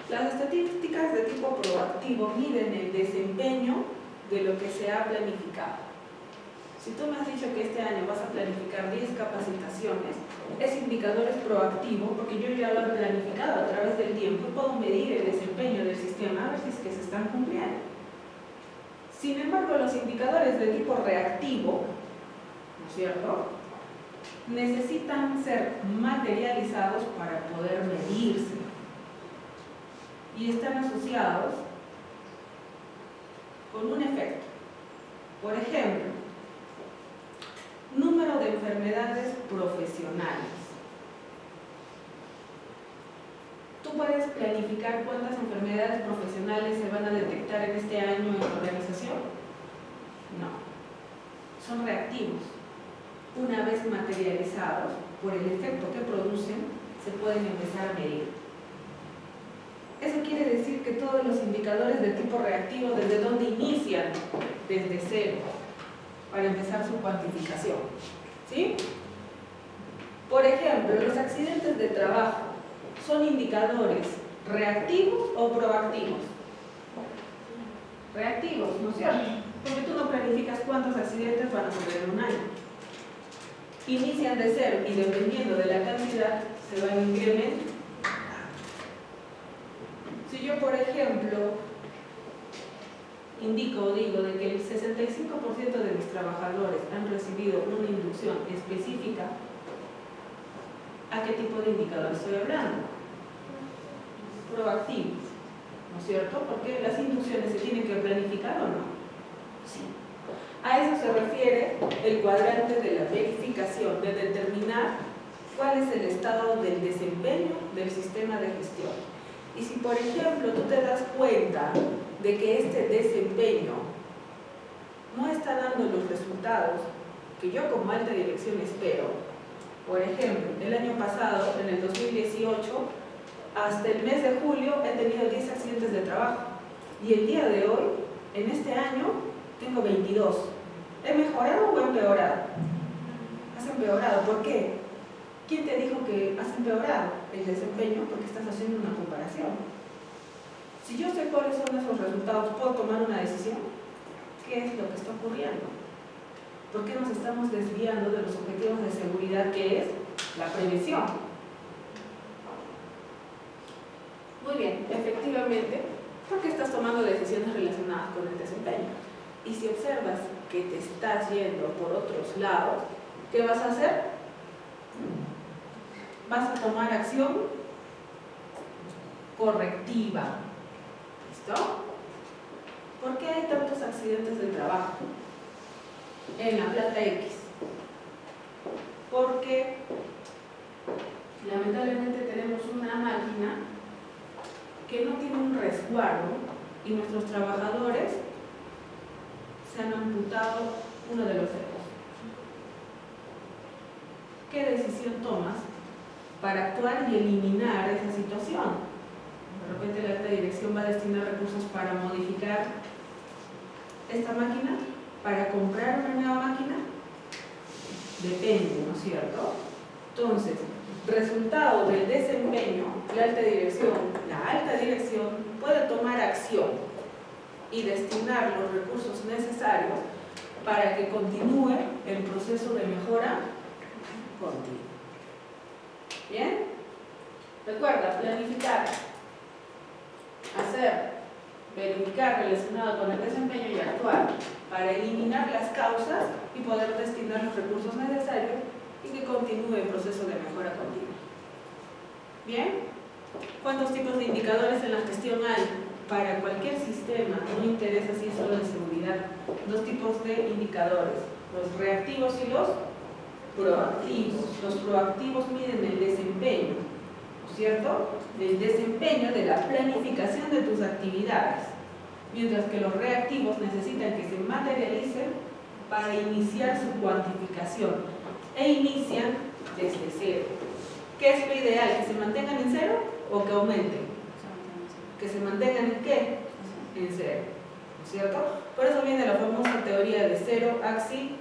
Las estadísticas de tipo proactivo miden el desempeño de lo que se ha planificado. Si tú me has dicho que este año vas a planificar 10 capacitaciones, ese indicador es proactivo porque yo ya lo he planificado a través del tiempo y puedo medir el desempeño del sistema a ver si es que se están cumpliendo. Sin embargo, los indicadores de tipo reactivo, ¿no es cierto?, necesitan ser materializados para poder medirse y están asociados con un efecto. Por ejemplo, número de enfermedades profesionales. ¿Tú puedes planificar cuántas enfermedades profesionales se van a detectar en este año en tu organización? No. Son reactivos. Una vez materializados por el efecto que producen, se pueden empezar a medir. Eso quiere decir que todos los indicadores de tipo reactivo, ¿desde dónde inician? Desde cero, para empezar su cuantificación. ¿Sí? Por ejemplo, los accidentes de trabajo son indicadores reactivos o proactivos. Reactivos, ¿no es cierto? Porque tú no planificas cuántos accidentes van a ocurrir en un año. Inician de cero y dependiendo de la cantidad se van incrementando. Si yo, por ejemplo, indico o digo de que el 65% de mis trabajadores han recibido una inducción específica, ¿a qué tipo de indicador estoy hablando? Proactivos, ¿no es cierto? Porque las inducciones se tienen que planificar o no. Sí. A eso se refiere el cuadrante de la verificación, de determinar cuál es el estado del desempeño del sistema de gestión. Y si, por ejemplo, tú te das cuenta de que este desempeño no está dando los resultados que yo como alta dirección espero, por ejemplo, el año pasado, en el 2018, hasta el mes de julio he tenido 10 accidentes de trabajo y el día de hoy, en este año, tengo 22. ¿He mejorado o he empeorado? Has empeorado. ¿Por qué? ¿Quién te dijo que has empeorado el desempeño? Porque estás haciendo una comparación. Si yo sé cuáles son esos resultados, ¿puedo tomar una decisión? ¿Qué es lo que está ocurriendo? ¿Por qué nos estamos desviando de los objetivos de seguridad que es la prevención? Muy bien, efectivamente, porque estás tomando decisiones relacionadas con el desempeño. Y si observas que te estás yendo por otros lados, ¿qué vas a hacer? Vas a tomar acción correctiva. ¿Listo? ¿Por qué hay tantos accidentes de trabajo en la planta X? Porque lamentablemente tenemos una máquina que no tiene un resguardo y nuestros trabajadores se han amputado uno de los dedos. ¿Qué decisión tomas para actuar y eliminar esa situación? De repente la alta dirección va a destinar recursos para modificar esta máquina, para comprar una nueva máquina. Depende, ¿no es cierto? Entonces, resultado del desempeño, la alta dirección puede tomar acción y destinar los recursos necesarios para que continúe el proceso de mejora continua. ¿Bien? Recuerda, planificar, verificar relacionado con el desempeño y actuar para eliminar las causas y poder destinar los recursos necesarios y que continúe el proceso de mejora continua. ¿Bien? ¿Cuántos tipos de indicadores en la gestión hay? Para cualquier sistema, no interesa si es solo de seguridad, 2 tipos de indicadores, los reactivos y los proactivos. Los proactivos miden el desempeño, ¿no es cierto?, el desempeño de la planificación de tus actividades, mientras que los reactivos necesitan que se materialicen para iniciar su cuantificación e inician desde cero. ¿Qué es lo ideal? ¿Que se mantengan en cero o que aumenten? ¿Que se mantengan en qué? En cero, ¿no es cierto? Por eso viene la famosa teoría de cero accidentes.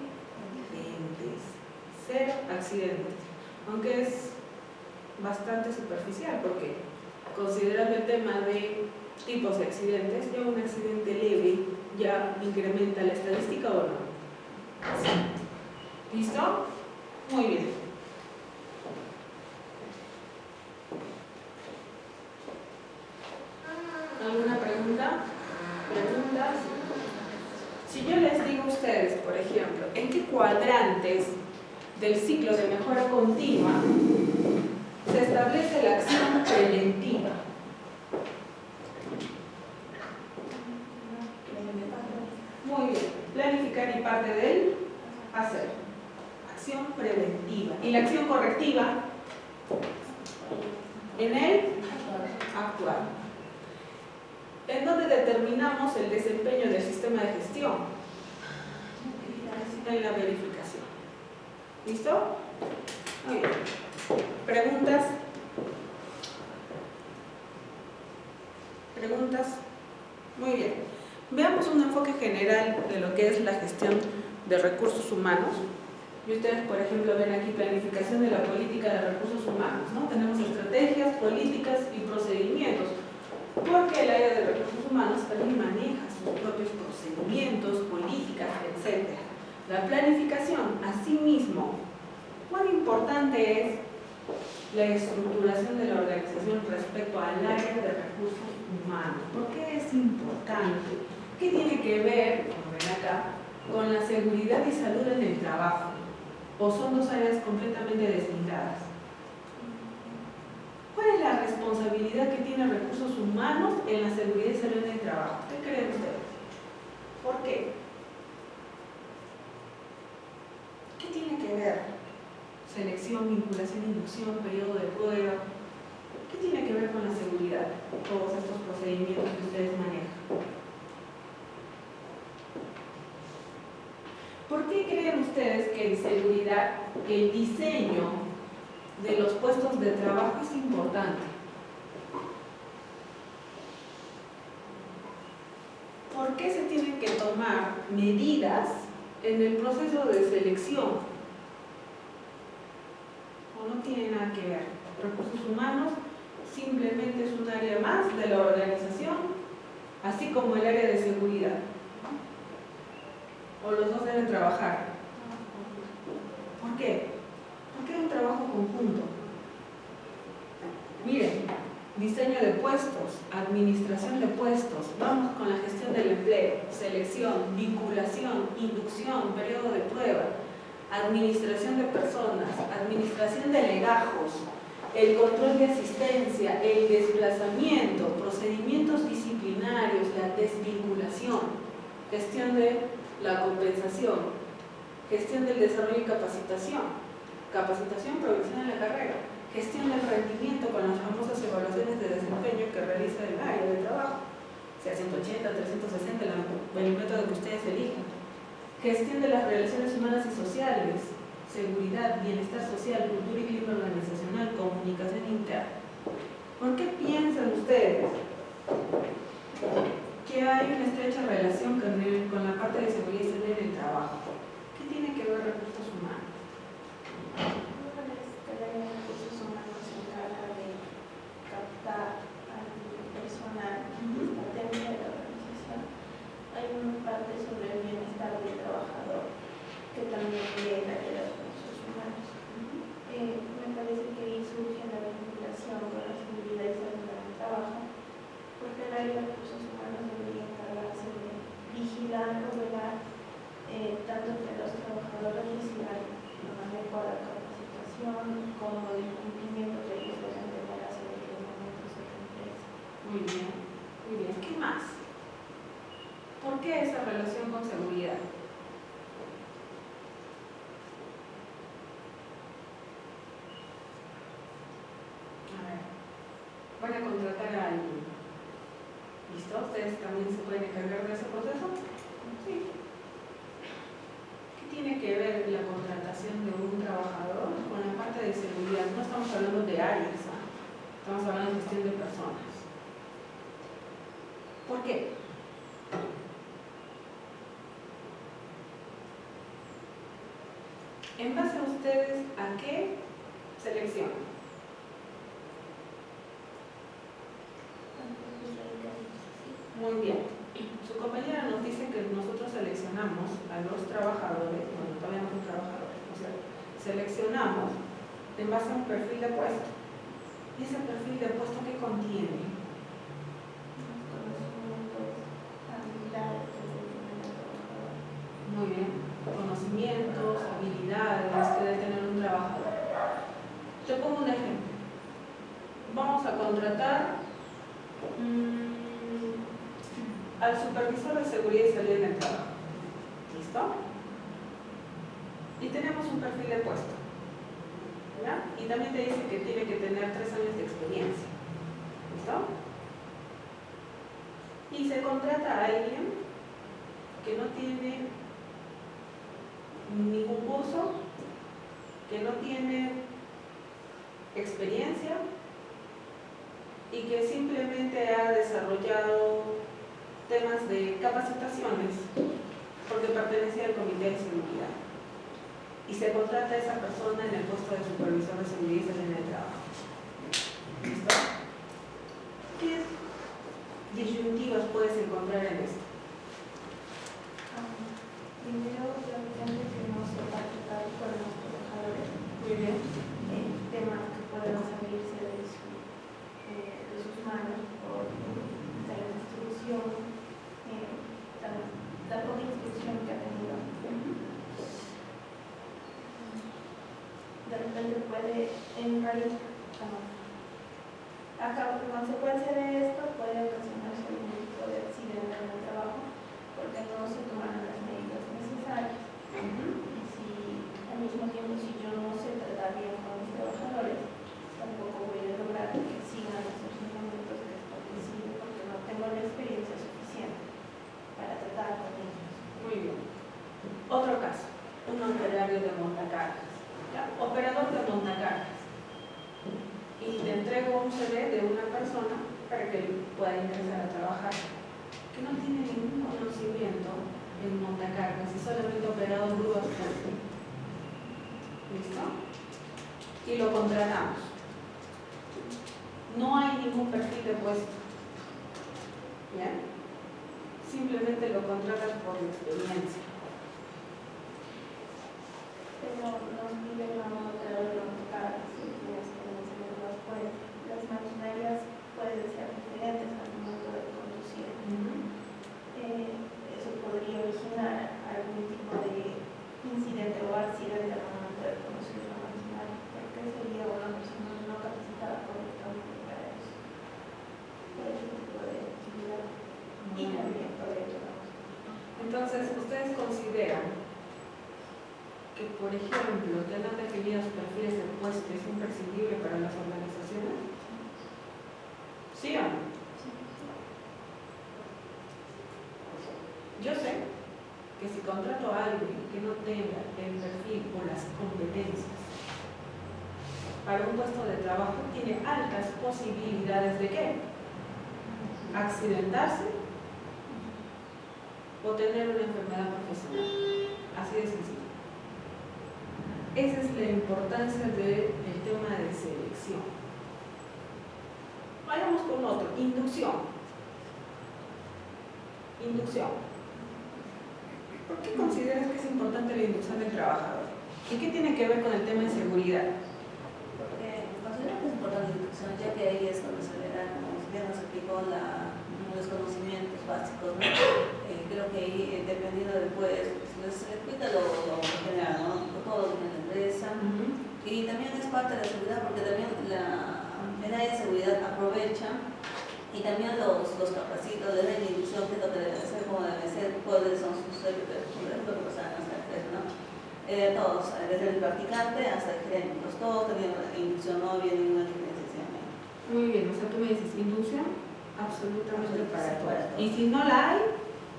Cero accidentes, aunque es bastante superficial porque considerando el tema de tipos de accidentes, ya un accidente leve ya incrementa la estadística o no. ¿Sí? ¿Listo? Muy bien. ¿Alguna pregunta? ¿Preguntas? Si yo les digo a ustedes, por ejemplo, ¿en qué cuadrantes del ciclo de mejora continua se establece la acción preventiva? Muy bien, planificar y parte del hacer. Acción preventiva. ¿Y la acción correctiva? En el actuar. ¿En dónde determinamos el desempeño del sistema de gestión? En la verificación. ¿Listo? Muy bien. ¿Preguntas? ¿Preguntas? Muy bien. Veamos un enfoque general de lo que es la gestión de recursos humanos. Y ustedes, por ejemplo, ven aquí planificación de la política de recursos humanos, ¿no? Tenemos estrategias, políticas y procedimientos. Porque el área de recursos humanos también maneja sus propios procedimientos, políticas, etc. La planificación, asimismo, cuán importante es la estructuración de la organización respecto al área de recursos humanos. ¿Por qué es importante? ¿Qué tiene que ver, como ven acá, con la seguridad y salud en el trabajo? ¿O son dos áreas completamente deslindadas? ¿Cuál es la responsabilidad que tiene recursos humanos en la seguridad y salud en el trabajo? ¿Qué creen ustedes? ¿Por qué? ¿Qué tiene que ver? Selección, vinculación, inducción, periodo de prueba. ¿Qué tiene que ver con la seguridad? Todos estos procedimientos que ustedes manejan. ¿Por qué creen ustedes que en seguridad el diseño de los puestos de trabajo es importante? ¿Por qué se tienen que tomar medidas en el proceso de selección? ¿O no tiene nada que ver? Recursos humanos simplemente es un área más de la organización, así como el área de seguridad. ¿O los dos deben trabajar? ¿Por qué? Porque es un trabajo conjunto. Miren, diseño de puestos, administración de puestos, vamos con la gestión del empleo, selección, vinculación, inducción, periodo de prueba, administración de personas, administración de legajos, el control de asistencia, el desplazamiento, procedimientos disciplinarios, la desvinculación, gestión de la compensación, gestión del desarrollo y capacitación, capacitación, progresión en la carrera, gestión del rendimiento con las famosas evaluaciones de desempeño que realiza el área de trabajo, sea 180, 360, el método que ustedes elijan, gestión de las relaciones humanas y sociales, seguridad, bienestar social, cultura y clima organizacional, comunicación interna. ¿Por qué piensan ustedes que hay una estrecha relación con la parte de seguridad y salud en el trabajo? ¿Qué tiene que ver recursos humanos? El área de recursos humanos se encarga de captar al personal dentro de la organización. Hay una parte sobre el bienestar del trabajador que también lee el área de recursos humanos. Me parece que ahí surge la vinculación con la seguridad y salud en el trabajo, porque el área de recursos humanos debería encargarse de vigilar o velar tanto que los trabajadores reciban una adecuada capacitación como el cumplimiento que ellos deben tener hacia los reglamentos de la empresa. Muy bien, muy bien. ¿Qué más? ¿Por qué esa relación con seguridad? A ver, van a contratar a alguien. ¿Listo? ¿Ustedes también se pueden encargar de ese proceso? Sí. ¿Qué tiene que ver la contratación de un trabajador con la parte de seguridad? No estamos hablando de áreas, ¿no? Estamos hablando de gestión de personas. ¿Por qué? ¿En base a ustedes a qué seleccionan? Muy bien. Su compañera nos dice que nosotros seleccionamos a los trabajadores, bueno, todavía no son trabajadores, o sea, seleccionamos en base a un perfil de puesto. ¿Y ese perfil de puesto qué contiene? Muy bien. Conocimientos, habilidades que debe tener un trabajador. Te pongo un ejemplo. Vamos a contratar al supervisor de seguridad y salud en el trabajo. ¿Listo? Y tenemos un perfil de puesto. ¿Ya? Y también te dice que tiene que tener 3 años de experiencia. ¿Listo? Y se contrata a alguien que no tiene ningún curso, que no tiene experiencia y que simplemente ha desarrollado temas de capacitaciones porque pertenece al comité de seguridad. Y se contrata a esa persona en el puesto de supervisor de seguridad en el trabajo. ¿Listo? ¿Qué disyuntivas puedes encontrar en esto? Primero, obviamente que no se va a tratar con los trabajadores. Muy bien. Temas que puedan salirse de sus manos por la instrucción, la poca instrucción que ha tenido. De repente puede, en realidad, a consecuencia de esto, puede ocasionarse algún tipo de accidente en el trabajo porque no se tomaron las medidas necesarias. Y si al mismo tiempo, si yo no sé tratar bien con mis trabajadores, tampoco voy a lograr que sigan los funcionamientos que establecido porque no tengo la experiencia suficiente para tratar con ellos. Muy bien. Otro caso, un operario de montacargas. ¿Ya? Operador de montacargas. Y te entrego un CV de una persona para que pueda ingresar a trabajar, que no tiene ningún conocimiento en montacargas y solamente operado grúas. ¿Listo? Y lo contratamos. No hay ningún perfil de puesto. ¿Ya? Simplemente lo contratas por experiencia. Pero nos piden a un operador de montacargas y tiene experiencia en las puertas. Las maquinarias pueden ser diferentes al momento de conducir. Eso podría originar algún tipo de incidente o accidente al momento de conducir la maquinaria, porque sería una persona no capacitada correctamente para eso. Por ese tipo de actividad y también por ello. Entonces, ¿ustedes consideran que, por ejemplo, tener definidos perfiles de puesto es imprescindible para las organizaciones? ¿Sí o no? Yo sé que si contrato a alguien que no tenga el perfil o las competencias para un puesto de trabajo, tiene altas posibilidades de ¿qué? Accidentarse o tener una enfermedad profesional. Así de sencillo. Esa es la importancia del tema de selección. Vayamos con otro, inducción. Inducción. ¿Por qué consideras que es importante la inducción del trabajador? ¿Y qué tiene que ver con el tema de seguridad? Porque considero que es importante la inducción, ya que ahí es donde se le dan, como bien nos explicó, los conocimientos básicos, ¿no? Creo que ahí, dependiendo del puesto, se les explica lo general, ¿no? Todo lo que tiene la empresa. Y también es parte de la seguridad, porque también el área de seguridad aprovecha y también los capacita, les da la inducción, que es lo que debe ser, como debe ser, cuáles son sus secretos, por ejemplo, que pasan en esta empresa, ¿no? Todos, desde el practicante hasta el gerente, pues todos tenían inducción, no había ninguna diferenciación. Muy bien, o sea, tú me dices inducción absolutamente para todos. Para todos. Y si no la hay,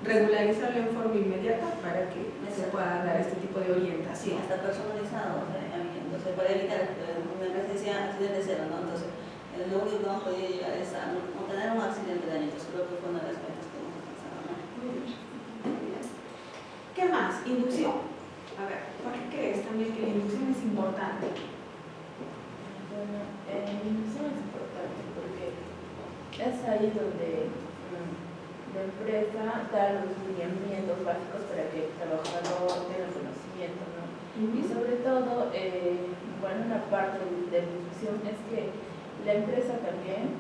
regularizarla en forma inmediata para que se pueda dar este tipo de Sí, orientación. hasta personalizado, o sea, entonces para evitar una emergencia, accidente cero, ¿no? Entonces, lo único que no podía llegar es a no tener un accidente de año, entonces creo que fue una de las metas que hemos alcanzado, ¿no? Muy bien. ¿Qué más? Inducción. A ver, ¿por qué crees también que la inducción es importante? Bueno, la inducción es importante porque es ahí donde la empresa da los lineamientos básicos para que el trabajador tenga conocimiento, ¿no? Y sobre todo, bueno, una parte de la discusión es que la empresa también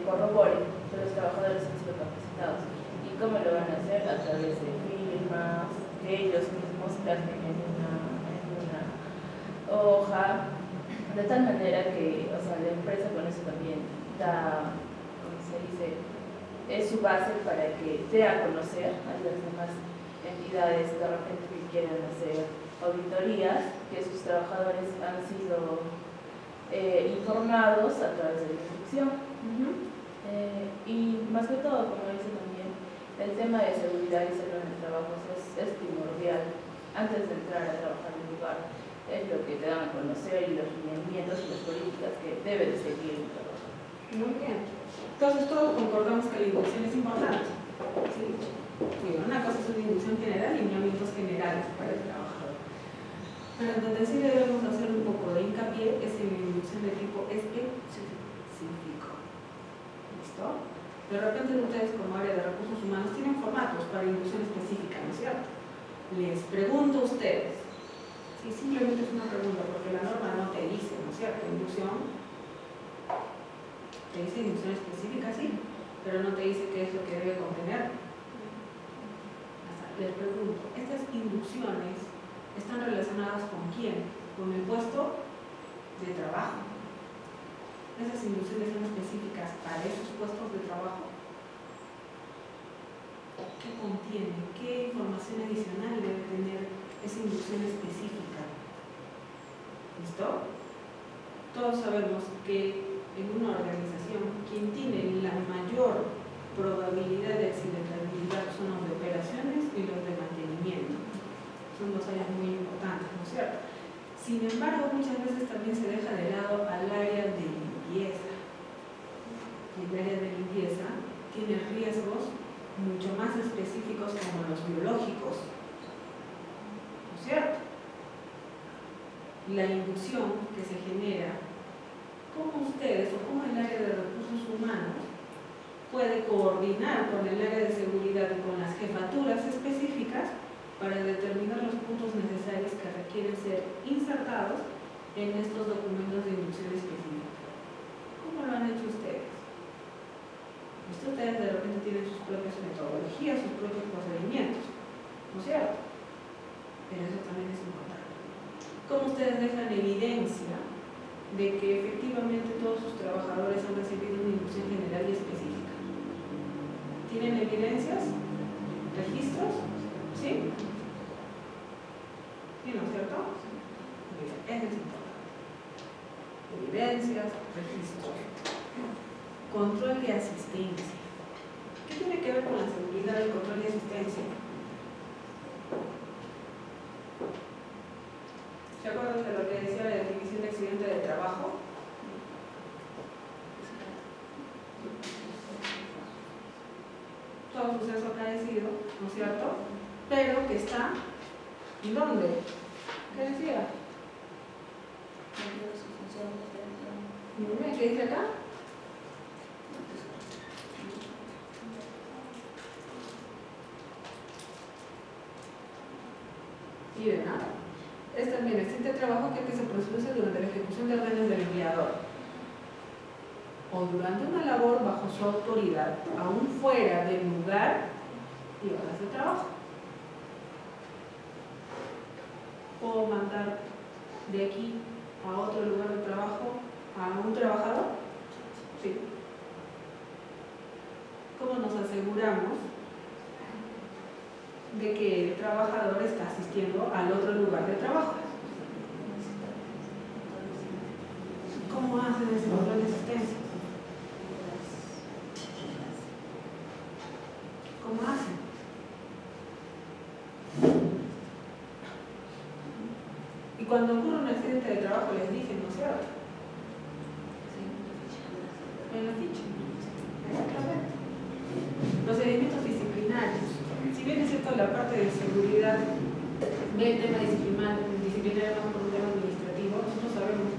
corrobore que los trabajadores han sido capacitados. ¿Y cómo lo van a hacer? A través de firmas, que ellos mismos plasmen en una hoja, de tal manera que, o sea, la empresa con eso también da, como se dice, es su base para que dé a conocer a las demás entidades de repente que quieran hacer auditorías, que sus trabajadores han sido informados a través de la instrucción. Y más que todo, como dice también, el tema de seguridad y salud en el trabajo es primordial antes de entrar a trabajar en un lugar. Es lo que te dan a conocer y los lineamientos y las políticas que debe de seguir un trabajo. Muy bien. Entonces todos concordamos que la inducción es importante. Sí. Digo, una cosa es una inducción general y lineamientos generales para el trabajador. Pero donde sí debemos hacer un poco de hincapié es en la inducción de tipo específico. ¿Listo? De repente ustedes como área de recursos humanos tienen formatos para inducción específica, ¿no es cierto? Les pregunto a ustedes. Sí, simplemente es una pregunta, porque la norma no te dice, ¿no es cierto? Inducción, te dice inducción específica, sí, pero no te dice qué es lo que debe contener. Les pregunto, ¿estas inducciones están relacionadas con quién? ¿Con el puesto de trabajo? ¿Esas inducciones son específicas para esos puestos de trabajo? ¿Qué contiene? ¿Qué información adicional debe tener esa inducción específica? ¿Listo? Todos sabemos que en una organización quien tiene la mayor probabilidad de accidentabilidad son los de operaciones y los de mantenimiento. Son dos áreas muy importantes, ¿no es cierto? Sin embargo, muchas veces también se deja de lado al área de limpieza. Y el área de limpieza tiene riesgos mucho más específicos como los biológicos, ¿no es cierto? La inducción que se genera, ¿cómo ustedes o cómo el área de recursos humanos puede coordinar con el área de seguridad y con las jefaturas específicas para determinar los puntos necesarios que requieren ser insertados en estos documentos de inducción específica? ¿Cómo lo han hecho ustedes? Ustedes de repente tienen sus propias metodologías, sus propios procedimientos, ¿no es cierto? Pero eso también es importante. ¿Cómo ustedes dejan evidencia de que efectivamente todos sus trabajadores han recibido una inducción general y específica? ¿Tienen evidencias? ¿Registros? ¿Sí? ¿Sí, no es cierto? Muy bien, eso es importante. Evidencias, registros. Control de asistencia. ¿Qué tiene que ver con la seguridad del control de asistencia? ¿Se acuerdan de lo que decía la definición de accidente de trabajo? Todo suceso acaecido, ¿no es cierto? Pero que está, ¿en dónde? ¿Qué decía? ¿Qué dice acá? Y de nada. Es también existe trabajo que se produce durante la ejecución de órdenes del empleador o durante una labor bajo su autoridad, aún fuera del lugar y horas de trabajo. ¿Puedo mandar de aquí a otro lugar de trabajo a un trabajador? Sí. ¿Cómo nos aseguramos de que el trabajador está asistiendo al otro lugar de trabajo? ¿Cómo hacen ese control de asistencia? ¿Cómo hacen? Y cuando ocurre un accidente de trabajo les dicen, ¿no es cierto? En la ficha. Exactamente. Procedimientos disciplinarios. Si bien es cierto la parte de seguridad ve el tema disciplinario más por un tema administrativo, nosotros sabemos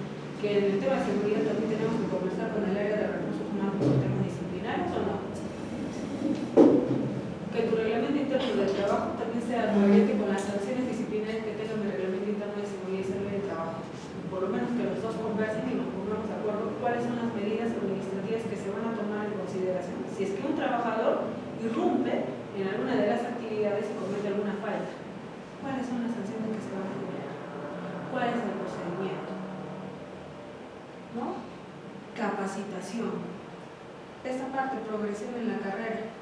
que en el tema de seguridad también tenemos que conversar con el área de recursos humanos por temas disciplinarios, ¿o no? sea coherente con las sanciones disciplinarias que tenga mi reglamento interno de seguridad y salud del trabajo. Por lo menos que los dos conversen y nos pongamos de acuerdo cuáles son las medidas administrativas que se van a tomar en consideración. Si es que un trabajador irrumpe en alguna de las actividades y comete alguna falta, ¿cuáles son las sanciones que se van a generar? ¿Cuál es el procedimiento? ¿No? Capacitación. Esta parte progresiva en la carrera.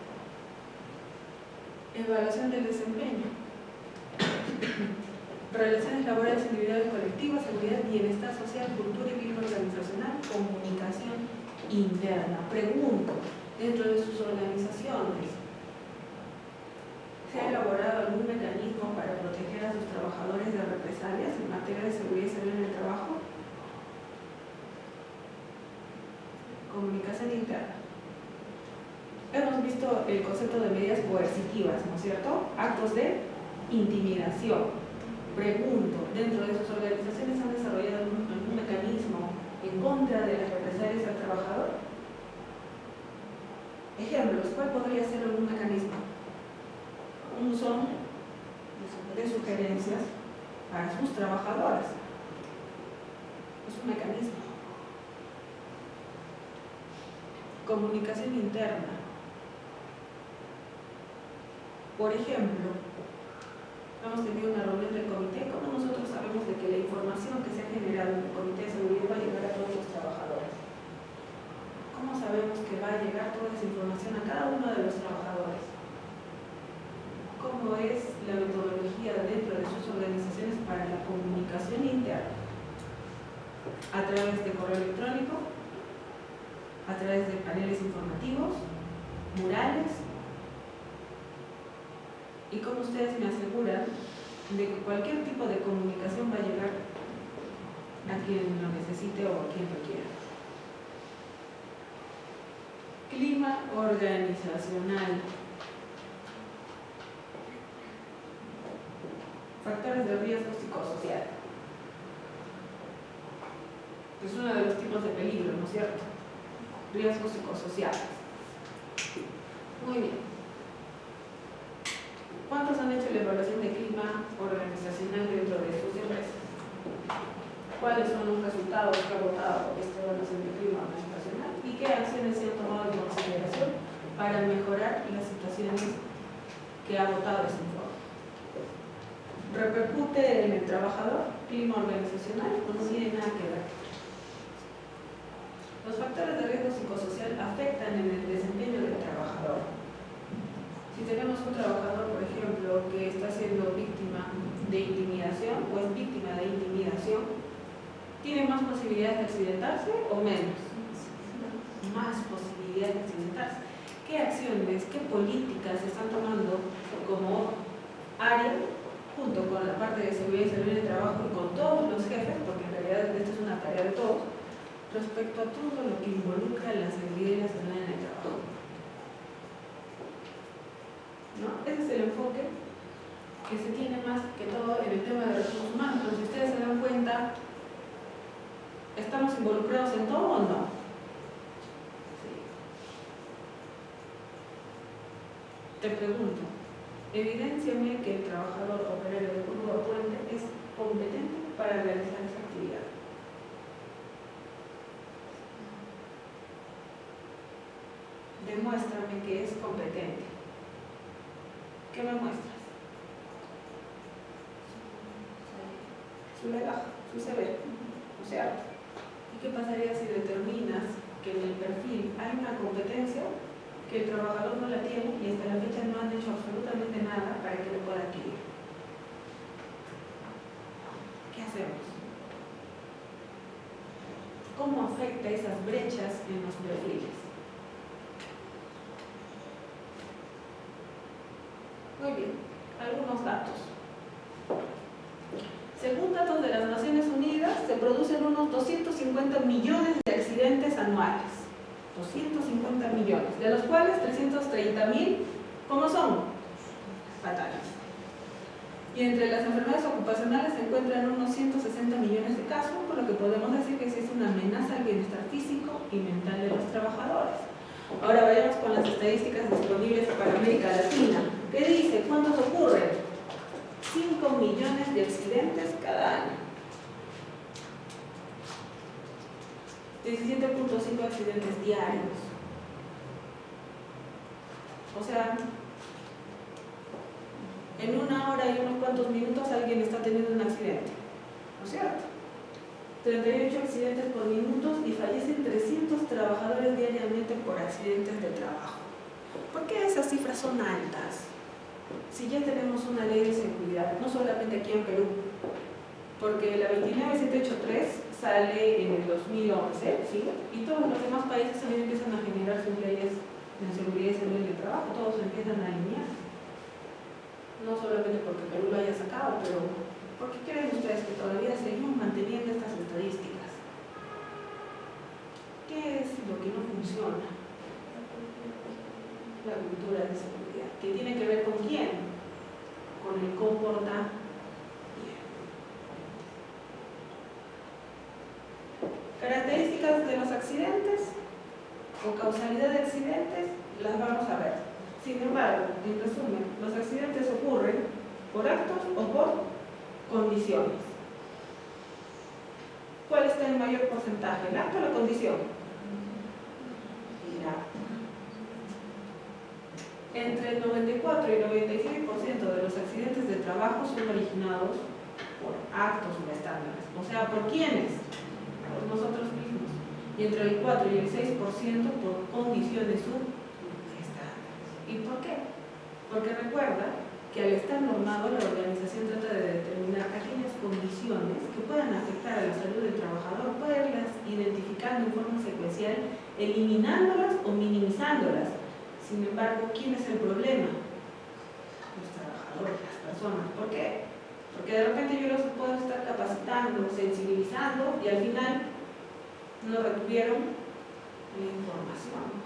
Evaluación del desempeño. Relaciones laborales individuales colectivas, seguridad, bienestar social, cultura y clima organizacional, comunicación interna. Pregunto, dentro de sus organizaciones, ¿se ha elaborado algún mecanismo para proteger a sus trabajadores de represalias en materia de seguridad y salud en el trabajo? Comunicación interna. Hemos visto el concepto de medidas coercitivas, ¿no es cierto? Actos de intimidación. Pregunto, ¿dentro de sus organizaciones han desarrollado algún mecanismo en contra de las represalias al trabajador? Ejemplos, ¿cuál podría ser algún mecanismo? Un son de sugerencias para sus trabajadoras. Es un mecanismo. Comunicación interna. Por ejemplo, hemos tenido una reunión del comité. ¿Cómo nosotros sabemos de que la información que se ha generado en el comité de seguridad va a llegar a todos los trabajadores? ¿Cómo sabemos que va a llegar toda esa información a cada uno de los trabajadores? ¿Cómo es la metodología dentro de sus organizaciones para la comunicación interna? A través de correo electrónico, a través de paneles informativos, murales. Y como ustedes me aseguran de que cualquier tipo de comunicación va a llegar a quien lo necesite o a quien lo quiera. Clima organizacional. Factores de riesgo psicosocial. Es uno de los tipos de peligro, ¿no es cierto? Riesgos psicosociales. Muy bien. ¿Cuántos han hecho la evaluación de clima organizacional dentro de sus empresas? ¿Cuáles son los resultados que ha votado esta evaluación de clima organizacional? ¿Y qué acciones se han tomado en consideración para mejorar las situaciones que ha votado este informe? ¿Repercute en el trabajador clima organizacional o no tiene nada que ver? Los factores de riesgo psicosocial afectan en el desempeño del trabajador. Si tenemos un trabajador, por ejemplo, que está siendo víctima de intimidación o es víctima de intimidación, ¿tiene más posibilidades de accidentarse o menos? Más posibilidades de accidentarse. ¿Qué acciones, qué políticas se están tomando como área, junto con la parte de seguridad y salud en el trabajo y con todos los jefes, porque en realidad esto es una tarea de todos, respecto a todo lo que involucra la seguridad y la salud en el trabajo? ¿No? Ese es el enfoque que se tiene más que todo en el tema de recursos humanos. Pero si ustedes se dan cuenta, ¿estamos involucrados en todo o no? Sí. Te pregunto, evidénciame que el trabajador operario de curva o puente es competente para realizar esa actividad. Demuéstrame que es competente. ¿Qué me muestras? Su legajo, su CV, o sea, ¿y qué pasaría si determinas que en el perfil hay una competencia que el trabajador no la tiene y hasta la fecha no han hecho absolutamente nada para que lo pueda adquirir? ¿Qué hacemos? ¿Cómo afecta esas brechas en los perfiles? Muy bien, algunos datos. Según datos de las Naciones Unidas, se producen unos 250 millones de accidentes anuales. 250 millones, de los cuales 330.000, ¿cómo son? Fatales. Y entre las enfermedades ocupacionales se encuentran unos 160 millones de casos, por lo que podemos decir que existe una amenaza al bienestar físico y mental de los trabajadores. Ahora vayamos con las estadísticas disponibles para América Latina. ¿Qué dice? ¿Cuántos ocurren? 5 millones de accidentes cada año. 17.5 accidentes diarios. O sea, en una hora y unos cuantos minutos alguien está teniendo un accidente, ¿no es cierto? 38 accidentes por minuto y fallecen 300 trabajadores diariamente por accidentes de trabajo. ¿Por qué esas cifras son altas? Si ya tenemos una ley de seguridad, no solamente aquí en Perú, porque la 29783 sale en el 2011, ¿sí? Y todos los demás países también empiezan a generar sus leyes de seguridad y salud del trabajo, todos empiezan a alinear. No solamente porque Perú lo haya sacado, pero ¿por qué creen ustedes que todavía seguimos manteniendo estas estadísticas? ¿Qué es lo que no funciona? La cultura de seguridad. ¿Que tiene que ver con quién? Con el comportamiento. Características de los accidentes o causalidad de accidentes las vamos a ver. Sin embargo, en resumen, los accidentes ocurren por actos o por condiciones. ¿Cuál está en mayor porcentaje, el acto o la condición? El acto. Entre el 94 y el 96% de los accidentes de trabajo son originados por actos subestándares. O sea, ¿por quiénes? Por nosotros mismos. Y entre el 4 y el 6% por condiciones subestándares. ¿Y por qué? Porque recuerda que al estar normado la organización trata de determinar aquellas condiciones que puedan afectar a la salud del trabajador, poderlas identificando en forma secuencial, eliminándolas o minimizándolas. Sin embargo, ¿quién es el problema? Los trabajadores, las personas. ¿Por qué? Porque de repente yo los puedo estar capacitando, sensibilizando y al final no retuvieron la información.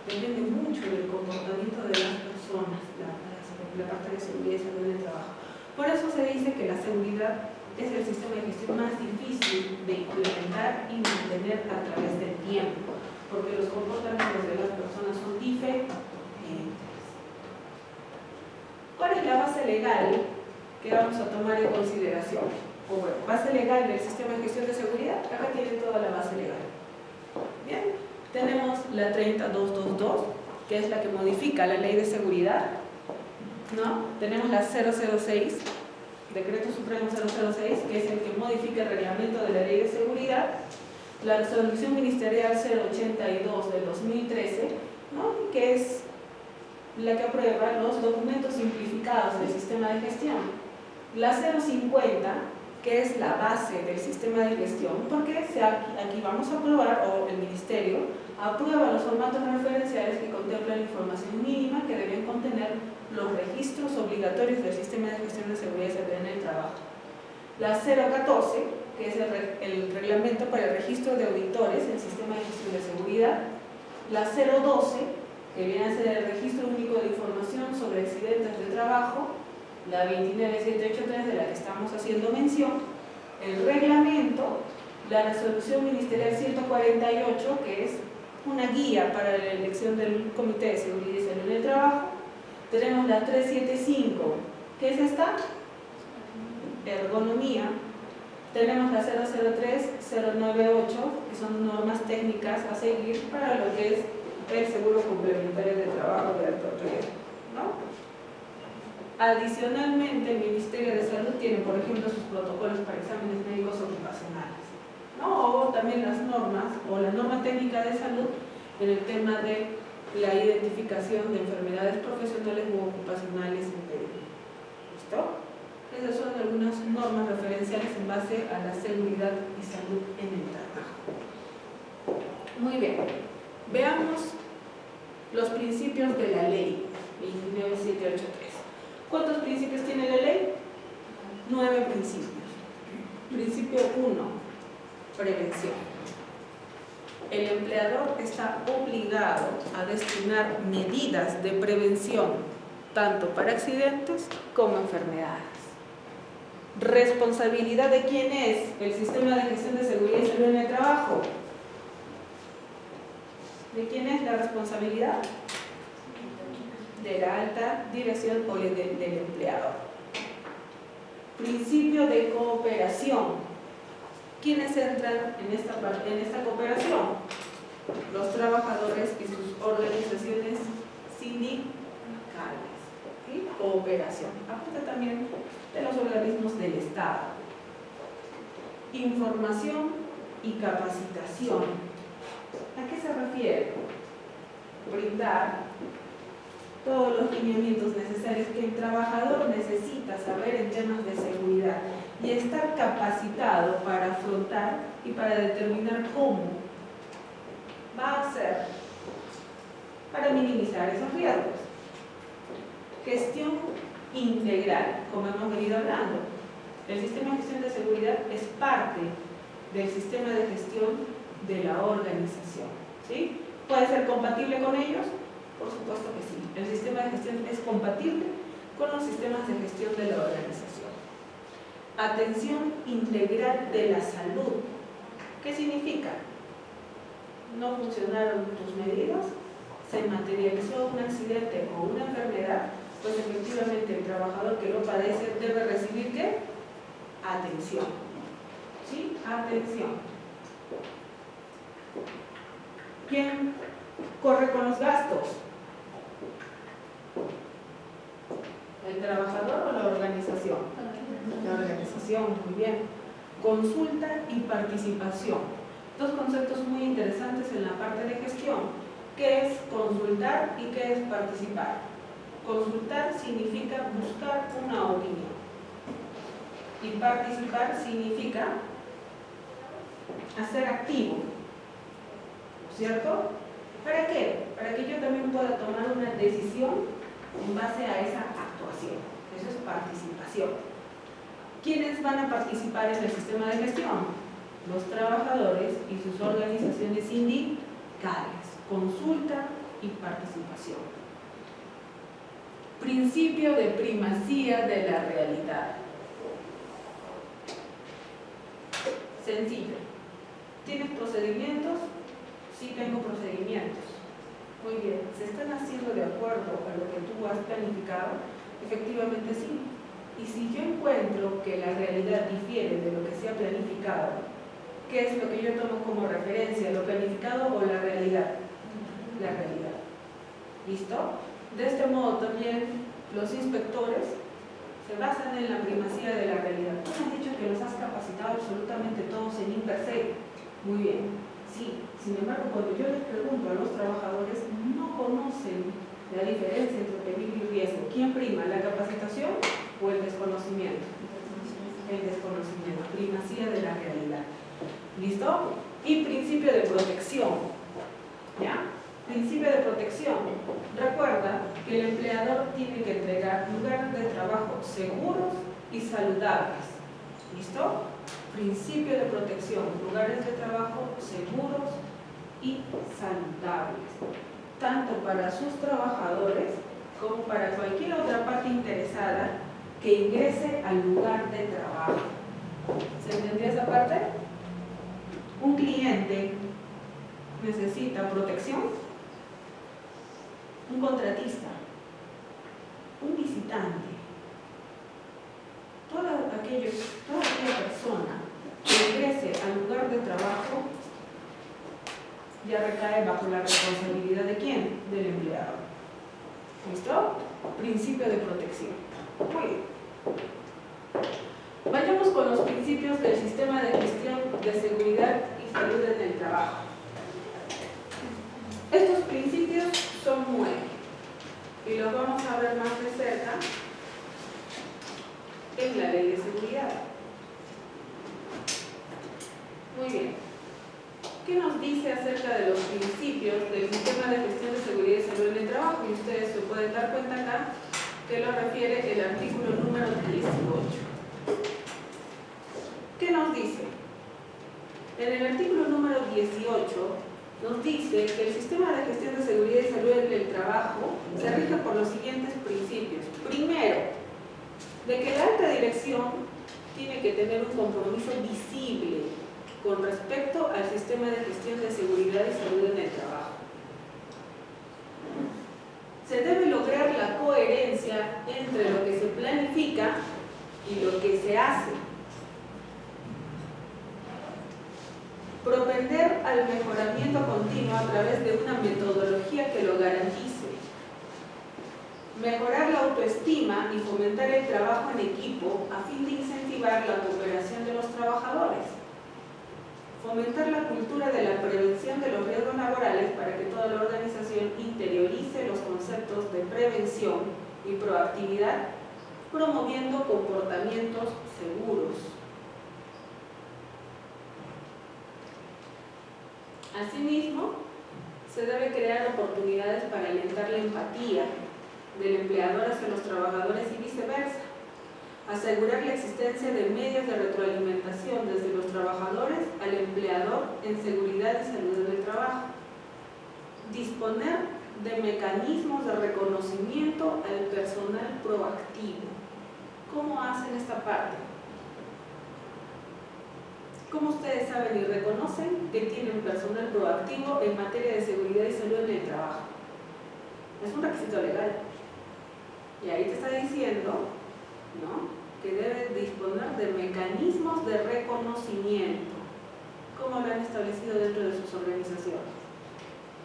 Depende mucho del comportamiento de las personas, la parte de seguridad y salud en el trabajo. Por eso se dice que la seguridad es el sistema de gestión más difícil de implementar y mantener a través del tiempo, porque los comportamientos de las personas son diferentes. ¿Cuál es la base legal que vamos a tomar en consideración? O bueno, base legal del sistema de gestión de seguridad. Acá tiene toda la base legal. Bien, tenemos la 30222, que es la que modifica la ley de seguridad, ¿no? Tenemos la 006, Decreto Supremo 006, que es el que modifica el reglamento de la ley de seguridad, la resolución ministerial 082 del 2013, ¿no? Que es la que aprueba los documentos simplificados del sistema de gestión. La 050, que es la base del sistema de gestión, porque aquí vamos a aprobar, o el Ministerio aprueba los formatos referenciales que contemplan la información mínima que deben contener los registros obligatorios del sistema de gestión de seguridad y salud en el trabajo. La 014, que es el reglamento para el registro de auditores del sistema de gestión de seguridad. La 012, que viene a ser el registro único de información sobre accidentes de trabajo. La 29783, de la que estamos haciendo mención. El reglamento, la resolución ministerial 148, que es una guía para la elección del Comité de Seguridad y Salud en el Trabajo. Tenemos la 375, que es esta, ergonomía. Tenemos la 003, 098, que son normas técnicas a seguir para lo que es el seguro complementario de trabajo de alto riesgo, ¿no? Adicionalmente, el Ministerio de Salud tiene, por ejemplo, sus protocolos para exámenes médicos ocupacionales, ¿no? O también las normas, o la norma técnica de salud en el tema de la identificación de enfermedades profesionales u ocupacionales en Perú. ¿Listo? Esas son algunas normas referenciales en base a la seguridad y salud en el trabajo. Muy bien. Veamos los principios de la ley 29783. ¿Cuántos principios tiene la ley? 9 principios. Principio 1, prevención. El empleador está obligado a destinar medidas de prevención tanto para accidentes como enfermedades. ¿Responsabilidad de quién es el sistema de gestión de seguridad y salud en el trabajo? ¿De quién es la responsabilidad? De la alta dirección o del empleador. Principio de cooperación. ¿Quiénes entran en esta cooperación? Los trabajadores y sus organizaciones sindicales. ¿Sí? Cooperación. Aparte también de los organismos del Estado. Información y capacitación. ¿A qué se refiere? Brindar todos los lineamientos necesarios que el trabajador necesita saber en temas de seguridad y estar capacitado para afrontar y para determinar cómo va a hacer para minimizar esos riesgos. Gestión integral, como hemos venido hablando. El sistema de gestión de seguridad es parte del sistema de gestión de la organización. ¿Sí? ¿Puede ser compatible con ellos? Por supuesto que sí. El sistema de gestión es compatible con los sistemas de gestión de la organización. Atención integral de la salud. ¿Qué significa? No funcionaron tus medidas, se materializó un accidente o una enfermedad, pues efectivamente el trabajador que lo padece debe recibir ¿qué? Atención. ¿Sí? Atención. ¿Quién corre con los gastos? ¿El trabajador o la organización? La organización, muy bien. Consulta y participación. Dos conceptos muy interesantes en la parte de gestión. ¿Qué es consultar y qué es participar? Consultar significa buscar una opinión. Y participar significa hacer activo. ¿Cierto? ¿Para qué? Para que yo también pueda tomar una decisión en base a esa actuación. Eso es participación. ¿Quiénes van a participar en el sistema de gestión? Los trabajadores y sus organizaciones sindicales. Consulta y participación. Principio de primacía de la realidad. Sencillo. ¿Tienes procedimientos? Sí, tengo procedimientos. Muy bien. ¿Se están haciendo de acuerdo a lo que tú has planificado? Efectivamente sí. Y si yo encuentro que la realidad difiere de lo que se ha planificado, ¿qué es lo que yo tomo como referencia? ¿Lo planificado o la realidad? La realidad. ¿Listo? De este modo también los inspectores se basan en la primacía de la realidad. Tú me has dicho que los has capacitado absolutamente todos en INPERSEC. Muy bien. Sí. Sin embargo, cuando yo les pregunto a los trabajadores, no conocen la diferencia entre peligro y riesgo. ¿Quién prima? ¿La capacitación o el desconocimiento? El desconocimiento. Primacía de la realidad. ¿Listo? Y principio de protección. ¿Ya? Principio de protección. Recuerda que el empleador tiene que entregar lugares de trabajo seguros y saludables. ¿Listo? Principio de protección. Lugares de trabajo seguros y saludables. Tanto para sus trabajadores como para cualquier otra parte interesada que ingrese al lugar de trabajo. ¿Se entendió esa parte? Un cliente necesita protección. Un contratista, un visitante, toda aquella persona que ingrese al lugar de trabajo ya recae bajo la responsabilidad ¿de quién? Del empleador. ¿Listo? Principio de protección. Muy bien. Vayamos con los principios del sistema de gestión de seguridad y salud en el trabajo. Estos principios son 9 y los vamos a ver más de cerca en la ley de seguridad. Muy bien. ¿Qué nos dice acerca de los principios del sistema de gestión de seguridad y salud en el trabajo? Y ustedes se pueden dar cuenta acá que lo refiere el artículo número 18. ¿Qué nos dice? En el artículo número 18 nos dice que el sistema de gestión de seguridad y salud en el trabajo se rige por los siguientes principios. Primero, de que la alta dirección tiene que tener un compromiso visible con respecto al sistema de gestión de seguridad y salud en el trabajo. Se debe lograr la coherencia entre lo que se planifica y lo que se hace. Propender al mejoramiento continuo a través de una metodología que lo garantice. Mejorar la autoestima y fomentar el trabajo en equipo a fin de incentivar la cooperación de los trabajadores. Fomentar la cultura de la prevención de los riesgos laborales para que toda la organización interiorice los conceptos de prevención y proactividad, promoviendo comportamientos seguros. Asimismo, se debe crear oportunidades para alentar la empatía del empleador hacia los trabajadores y viceversa. Asegurar la existencia de medios de retroalimentación desde los trabajadores al empleador en seguridad y salud del trabajo. Disponer de mecanismos de reconocimiento al personal proactivo. ¿Cómo hacen esta parte? ¿Cómo ustedes saben y reconocen que tienen personal proactivo en materia de seguridad y salud en el trabajo? Es un requisito legal. Y ahí te está diciendo, ¿no?, que debes disponer de mecanismos de reconocimiento. ¿Cómo lo han establecido dentro de sus organizaciones?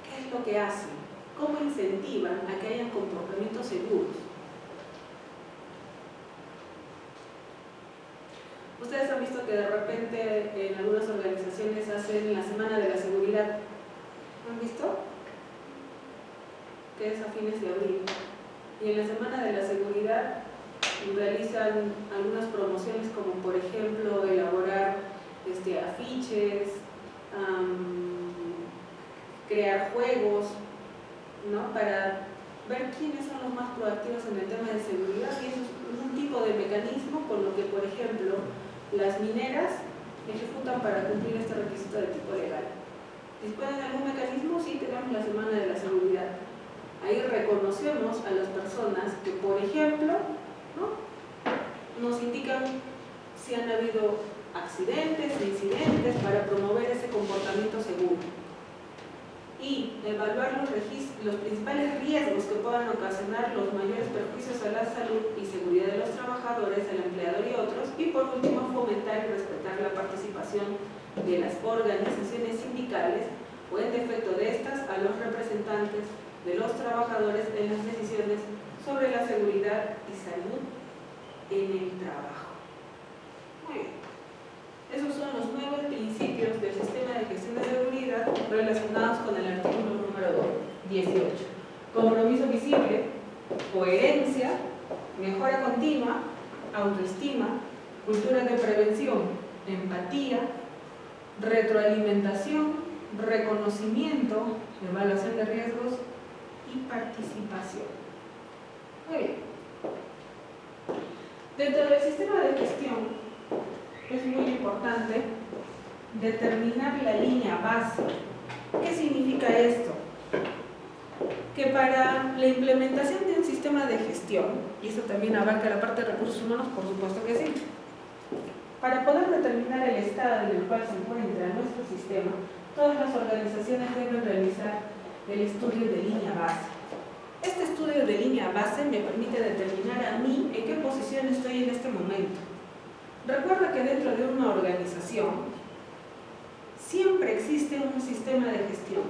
¿Qué es lo que hacen? ¿Cómo incentivan a que hayan comportamientos seguros? Ustedes han visto que de repente en algunas organizaciones hacen la Semana de la Seguridad. ¿Han visto? Que es a fines de abril. Y en la Semana de la Seguridad realizan algunas promociones, como por ejemplo elaborar afiches, crear juegos, ¿no?, para ver quiénes son los más proactivos en el tema de seguridad. Y eso es un tipo de mecanismo con lo que, por ejemplo, las mineras ejecutan para cumplir este requisito de tipo legal. ¿Disponen de algún mecanismo? Sí, tenemos la Semana de la Seguridad. Ahí reconocemos a las personas que, por ejemplo, ¿no?, nos indican si han habido accidentes e incidentes para promover ese comportamiento seguro. Y evaluar los principales riesgos que puedan ocasionar los mayores perjuicios a la salud y seguridad de los trabajadores, al empleador y otros. Y por último, fomentar y respetar la participación de las organizaciones sindicales o, en defecto de estas, a los representantes de los trabajadores en las decisiones sobre la seguridad y salud en el trabajo. Muy bien. Esos son los 9 principios del sistema de gestión de seguridad relacionados con el artículo número 18. Compromiso visible, coherencia, mejora continua, autoestima, cultura de prevención, empatía, retroalimentación, reconocimiento, evaluación de riesgos y participación. Muy bien. Dentro del sistema de gestión es muy importante determinar la línea base. ¿Qué significa esto? Que para la implementación de un sistema de gestión, y eso también abarca la parte de recursos humanos, por supuesto que sí, para poder determinar el estado en el cual se encuentra nuestro sistema, todas las organizaciones deben realizar el estudio de línea base. Este estudio de línea base me permite determinar a mí en qué posición estoy en este momento. Recuerda que dentro de una organización siempre existe un sistema de gestión.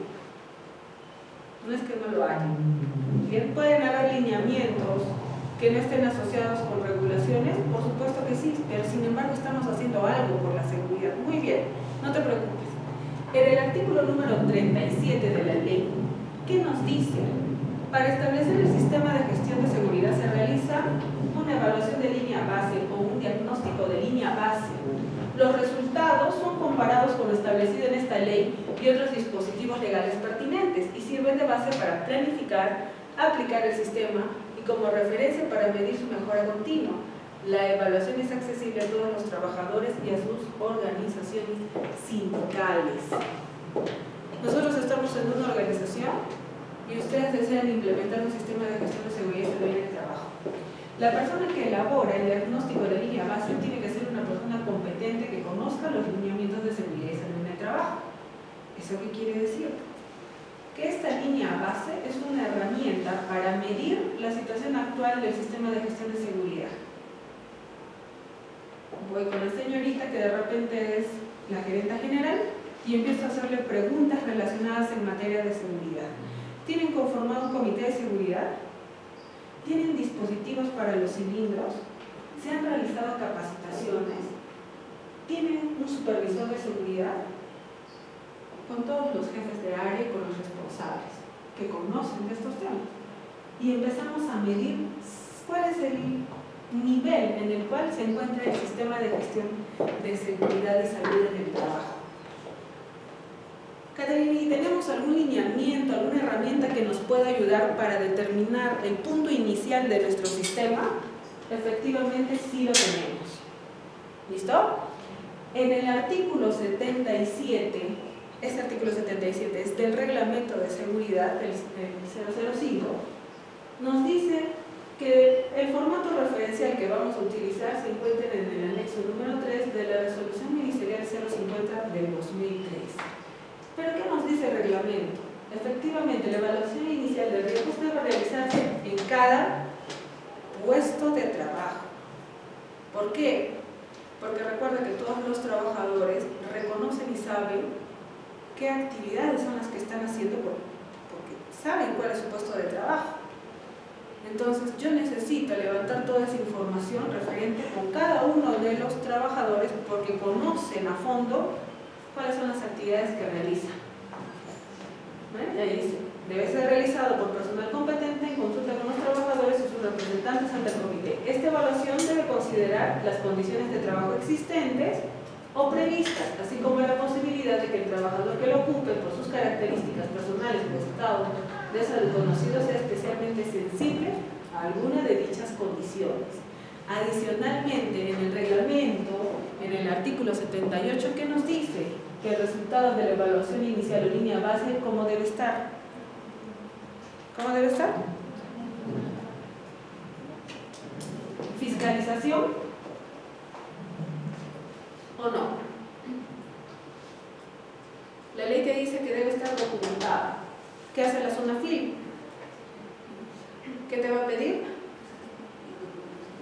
No es que no lo haya. Bien, pueden haber lineamientos que no estén asociados con regulaciones, por supuesto que sí, pero sin embargo estamos haciendo algo por la seguridad. Muy bien, no te preocupes. En el artículo número 37 de la ley, ¿qué nos dice? Para establecer el sistema de gestión de seguridad se realiza una evaluación de línea base o un diagnóstico de línea base. Los resultados son comparados con lo establecido en esta ley y otros dispositivos legales pertinentes y sirven de base para planificar, aplicar el sistema y como referencia para medir su mejora continua. La evaluación es accesible a todos los trabajadores y a sus organizaciones sindicales. Nosotros estamos en una organización y ustedes desean implementar un sistema de gestión de seguridad y salud en el trabajo. La persona que elabora el diagnóstico de línea base tiene que ser una persona competente que conozca los lineamientos de seguridad y salud en el trabajo. ¿Eso qué quiere decir? Que esta línea base es una herramienta para medir la situación actual del sistema de gestión de seguridad. voy con la señorita que de repente es la gerenta general y empiezo a hacerle preguntas relacionadas en materia de seguridad. ¿Tienen conformado un comité de seguridad? ¿Tienen dispositivos para los cilindros? ¿Se han realizado capacitaciones? ¿Tienen un supervisor de seguridad? Con todos los jefes de área y con los responsables que conocen de estos temas. Y empezamos a medir cuál es el nivel en el cual se encuentra el sistema de gestión de seguridad y salud en el trabajo. Caterina, ¿tenemos algún lineamiento, alguna herramienta que nos pueda ayudar para determinar el punto inicial de nuestro sistema? Efectivamente, sí lo tenemos. ¿Listo? En el artículo 77, este artículo 77 es del reglamento de seguridad del 005, nos dice que el formato referencial que vamos a utilizar se encuentra en el anexo número 3 de la resolución ministerial 050 del 2003. ¿Pero qué nos dice el reglamento? Efectivamente, la evaluación inicial de riesgos debe realizarse en cada puesto de trabajo. ¿Por qué? Porque recuerda que todos los trabajadores reconocen y saben qué actividades son las que están haciendo porque saben cuál es su puesto de trabajo. Entonces yo necesito levantar toda esa información referente con cada uno de los trabajadores porque conocen a fondo cuáles son las actividades que realizan. ¿Ven? Ahí dice, debe ser realizado por personal competente en consulta con los trabajadores y sus representantes ante el comité. Esta evaluación debe considerar las condiciones de trabajo existentes o previstas, así como la posibilidad de que el trabajador que lo ocupe por sus características personales o estado de salud conocido sea especialmente sensible a alguna de dichas condiciones. Adicionalmente, en el reglamento, en el artículo 78, ¿qué nos dice? Que el resultado de la evaluación inicial o línea base, ¿cómo debe estar? ¿Cómo debe estar? ¿Fiscalización o no? La ley te dice que debe estar documentada. ¿Qué hace la SUNAFIL? ¿Qué te va a pedir?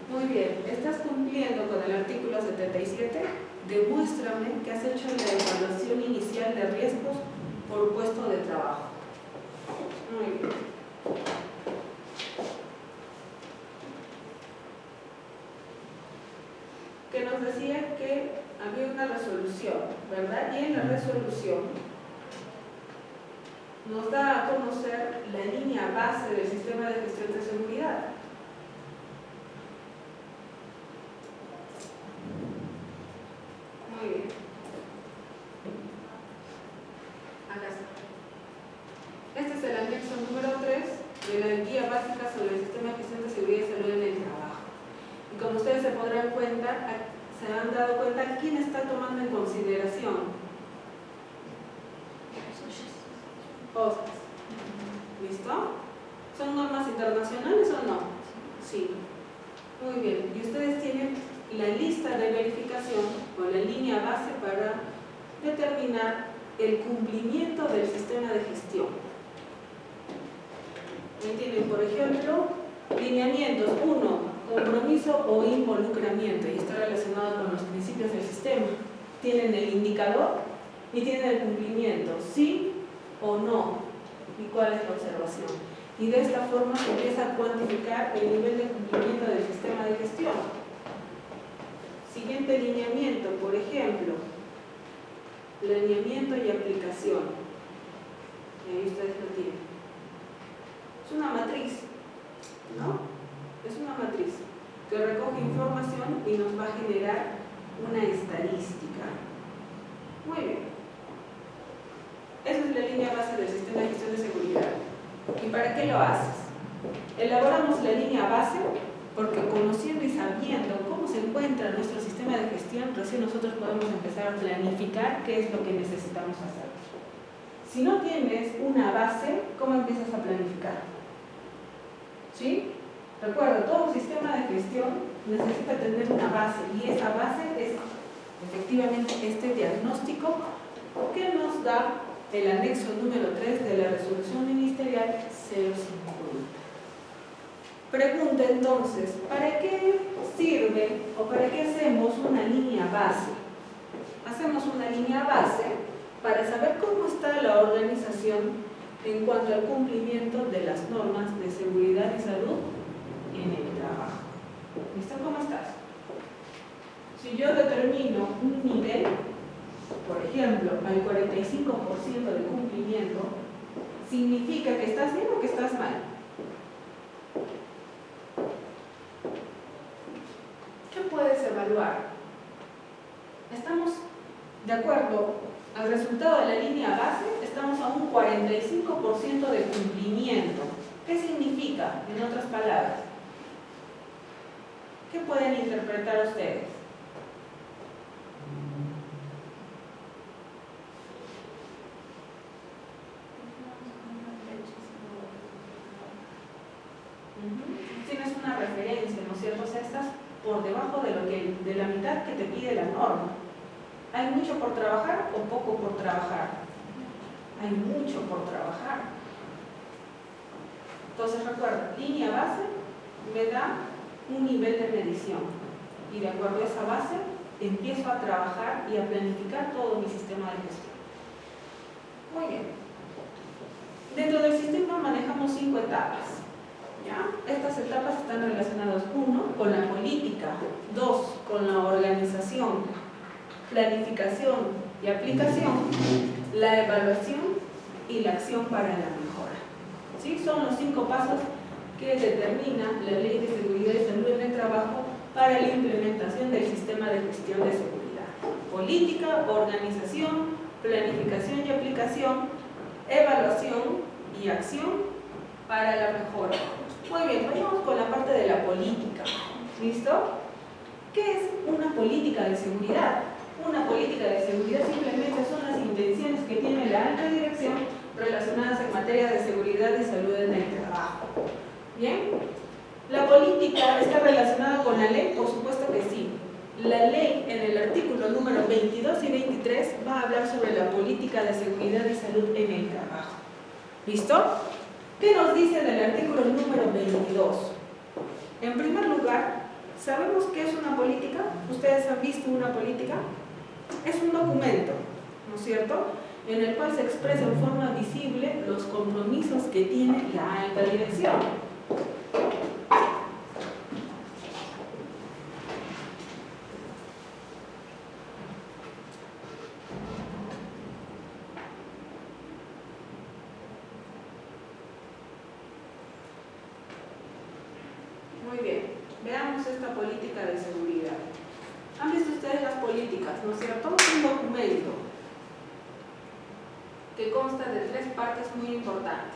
Muy bien, estás cumpliendo con el artículo 77. Demuéstrame que has hecho la evaluación inicial de riesgos por puesto de trabajo. Muy bien. Que nos decía que había una resolución, ¿verdad? Y en la resolución nos da a conocer la línea base del sistema de gestión de seguridad. Muy bien. Acá está. Este es el anexo número 3 de la guía básica sobre el sistema de gestión de seguridad y salud en el trabajo. Y como ustedes se podrán cuenta, se han dado cuenta quién está tomando en consideración. OSCE. ¿Listo? ¿Son normas internacionales o no? Sí. Muy bien. Y ustedes tienen la lista de verificación o la línea base para determinar el cumplimiento del sistema de gestión. Ahí tienen, por ejemplo, lineamientos. 1, compromiso o involucramiento, y está relacionado con los principios del sistema. Tienen el indicador y tienen el cumplimiento, sí o no, y cuál es la observación. Y de esta forma se empieza a cuantificar el nivel de cumplimiento del sistema de gestión. Siguiente lineamiento, por ejemplo, lineamiento y aplicación. Y ahí ustedes lo tienen. Es una matriz, ¿no? Es una matriz que recoge información y nos va a generar una estadística. Muy bien. Esa es la línea base del sistema de gestión de seguridad. ¿Y para qué lo haces? Elaboramos la línea base porque conociendo y sabiendo cómo se encuentra nuestro sistema de gestión, recién nosotros podemos empezar a planificar qué es lo que necesitamos hacer. Si no tienes una base, ¿cómo empiezas a planificar? ¿Sí? Recuerda, todo sistema de gestión necesita tener una base y esa base es efectivamente este diagnóstico que nos da el anexo número 3 de la resolución ministerial 050. Pregunta entonces, ¿para qué sirve o para qué hacemos una línea base? Hacemos una línea base para saber cómo está la organización en cuanto al cumplimiento de las normas de seguridad y salud en el trabajo. ¿Listo? ¿Cómo estás? Si yo determino un nivel, por ejemplo, al 45% de cumplimiento, ¿significa que estás bien o que estás mal? ¿Qué puedes evaluar? ¿Estamos de acuerdo al resultado de la línea base? Estamos a un 45% de cumplimiento. ¿Qué significa, en otras palabras? ¿Qué pueden interpretar ustedes? Tienes una referencia, ¿no es cierto? O sea, estás por debajo de la mitad que te pide la norma. ¿Hay mucho por trabajar o poco por trabajar? Hay mucho por trabajar. Entonces recuerda, línea base me da un nivel de medición y de acuerdo a esa base empiezo a trabajar y a planificar todo mi sistema de gestión. Muy bien. Dentro del sistema manejamos 5 etapas. ¿Ya? Estas etapas están relacionadas, 1, con la política, 2, con la organización, planificación y aplicación, la evaluación y la acción para la mejora. ¿Sí? Son los 5 pasos que determina la Ley de Seguridad y Salud en el Trabajo para la implementación del sistema de gestión de seguridad. Política, organización, planificación y aplicación, evaluación y acción para la mejora. Muy bien, vayamos con la parte de la política. ¿Listo? ¿Qué es una política de seguridad? Una política de seguridad simplemente son las intenciones que tiene la alta dirección relacionadas en materia de seguridad y salud en el trabajo. ¿Bien? ¿La política está relacionada con la ley? Por supuesto que sí. La ley en el artículo número 22 y 23 va a hablar sobre la política de seguridad y salud en el trabajo. ¿Listo? ¿Qué nos dice del artículo número 22? En primer lugar, ¿sabemos qué es una política? ¿Ustedes han visto una política? Es un documento, ¿no es cierto?, en el cual se expresa en forma visible los compromisos que tiene la alta dirección. Muy bien, veamos esta política de seguridad. ¿Han visto ustedes las políticas, no es cierto? Es un documento que consta de 3 partes muy importantes.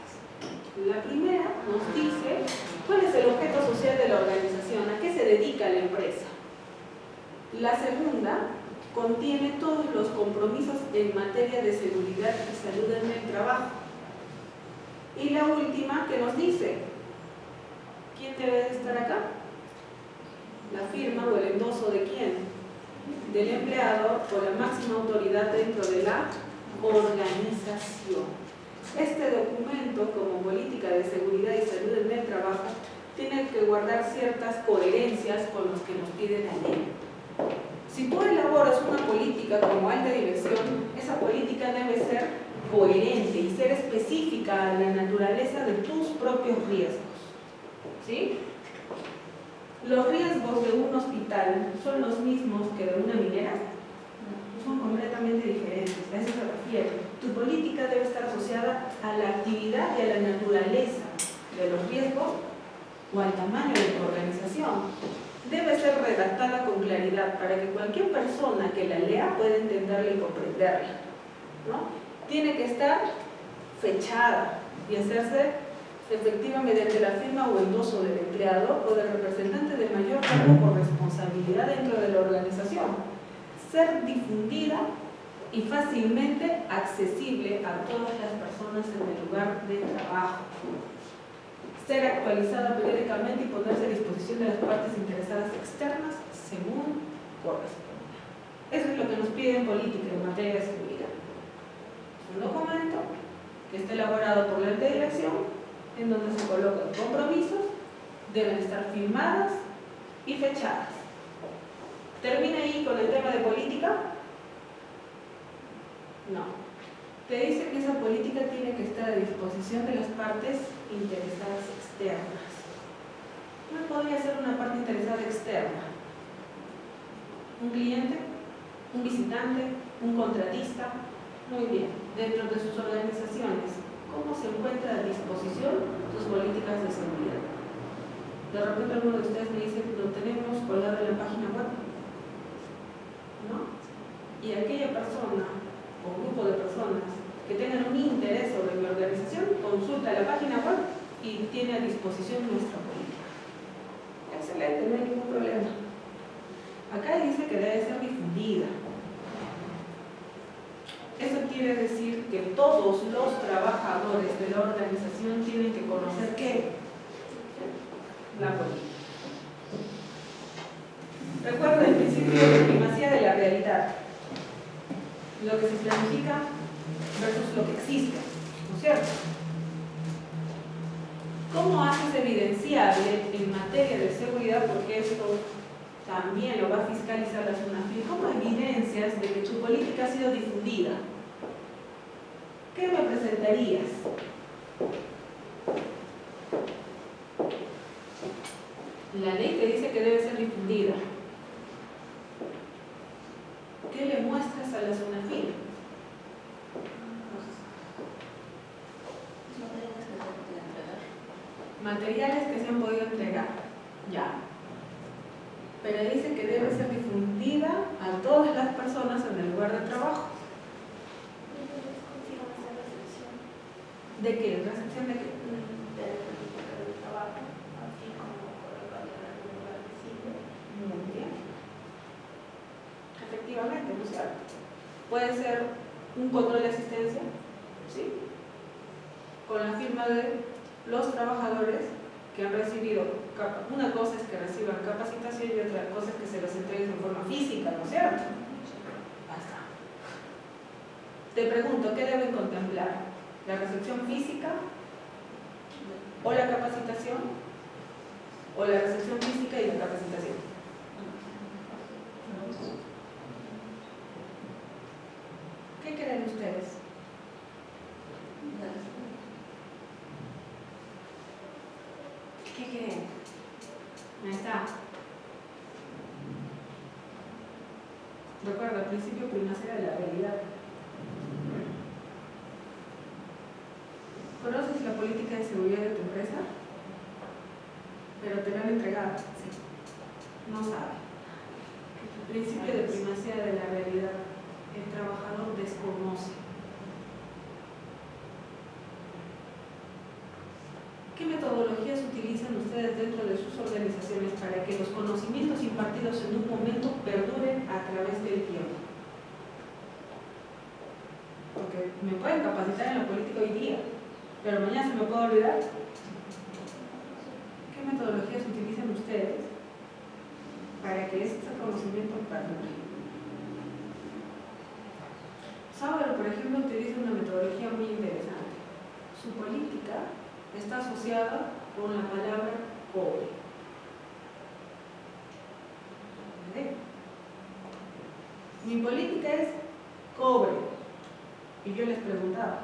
La primera nos dice cuál es el objeto social de la organización, a qué se dedica la empresa. La segunda contiene todos los compromisos en materia de seguridad y salud en el trabajo. Y la última que nos dice, ¿quién debe de estar acá? La firma o el endoso de quién? Del empleado o la máxima autoridad dentro de la organización. Este documento, como política de seguridad y salud en el trabajo, tiene que guardar ciertas coherencias con los que nos pide la ley. Si tú elaboras una política como alta dirección, esa política debe ser coherente y ser específica a la naturaleza de tus propios riesgos. ¿Sí? ¿Los riesgos de un hospital son los mismos que de una minera? Son completamente diferentes, a eso se refiere. Tu política debe estar asociada a la actividad y a la naturaleza de los riesgos o al tamaño de tu organización. Debe ser redactada con claridad para que cualquier persona que la lea pueda entenderla y comprenderla, ¿no? Tiene que estar fechada y hacerse efectiva mediante la firma o endoso del empleado o del representante de mayor cargo por responsabilidad dentro de la organización. Ser difundida y fácilmente accesible a todas las personas en el lugar de trabajo. Ser actualizada periódicamente y ponerse a disposición de las partes interesadas externas según corresponda. Eso es lo que nos pide en política en materia de seguridad. Un documento que esté elaborado por la alta dirección, en donde se colocan compromisos deben estar firmadas y fechadas. ¿Termina ahí con el tema de política? No. Te dice que esa política tiene que estar a disposición de las partes interesadas externas. ¿Cuál podría ser una parte interesada externa? ¿Un cliente? ¿Un visitante? ¿Un contratista? Muy bien. Dentro de sus organizaciones, ¿cómo se encuentra a disposición sus políticas de seguridad? De repente alguno de ustedes me dice que lo tenemos colgado en la página web, ¿no? Y aquella persona o grupo de personas que tengan un interés sobre mi organización, consulta la página web y tiene a disposición nuestra política. Excelente, no hay ningún problema. Acá dice que debe ser difundida. Eso quiere decir que todos los trabajadores de la organización tienen que conocer ¿qué? La política. Recuerda el principio de primacía de la realidad. Lo que se planifica versus lo que existe, ¿no es cierto? ¿Cómo haces evidenciable en materia de seguridad? Porque esto también lo va a fiscalizar la SUNAFIL. ¿Cómo evidencias de que tu política ha sido difundida? ¿Qué me presentarías? La ley te dice que debe ser difundida. ¿Qué le muestras a la SUNAFIL? Materiales que se han podido entregar. Ya. Pero dice que debe ser difundida a todas las personas en el lugar de trabajo. ¿De qué? ¿Recepción de qué? Del trabajo, así como colocarlo en algún lugar visible. Muy bien. Efectivamente, ¿no es cierto? Puede ser un control de asistencia, ¿sí? Con la firma de los trabajadores que han recibido. Una cosa es que reciban capacitación y otra cosa es que se los entreguen en forma física, ¿no es cierto? Basta. Te pregunto, ¿qué deben contemplar? ¿La recepción física? ¿O la capacitación? ¿O la recepción física y la capacitación? ¿Qué creen ustedes? ¿Qué creen? Ahí está. Recuerda, principio primacía de la realidad. ¿Conoces la política de seguridad de tu empresa? Pero te la han entregado. Sí. No sabe. Principio de primacía de la realidad. El trabajador desconoce. ¿Qué metodologías utilizan ustedes dentro de sus organizaciones para que los conocimientos impartidos en un momento perduren a través del tiempo? Porque me pueden capacitar en la política hoy día, pero mañana se me puede olvidar. ¿Qué metodologías utilizan ustedes para que ese conocimiento perdure? Sauer, por ejemplo, utiliza una metodología muy interesante. Su política está asociada con la palabra cobre. ¿Vale? Mi política es cobre. Y yo les preguntaba,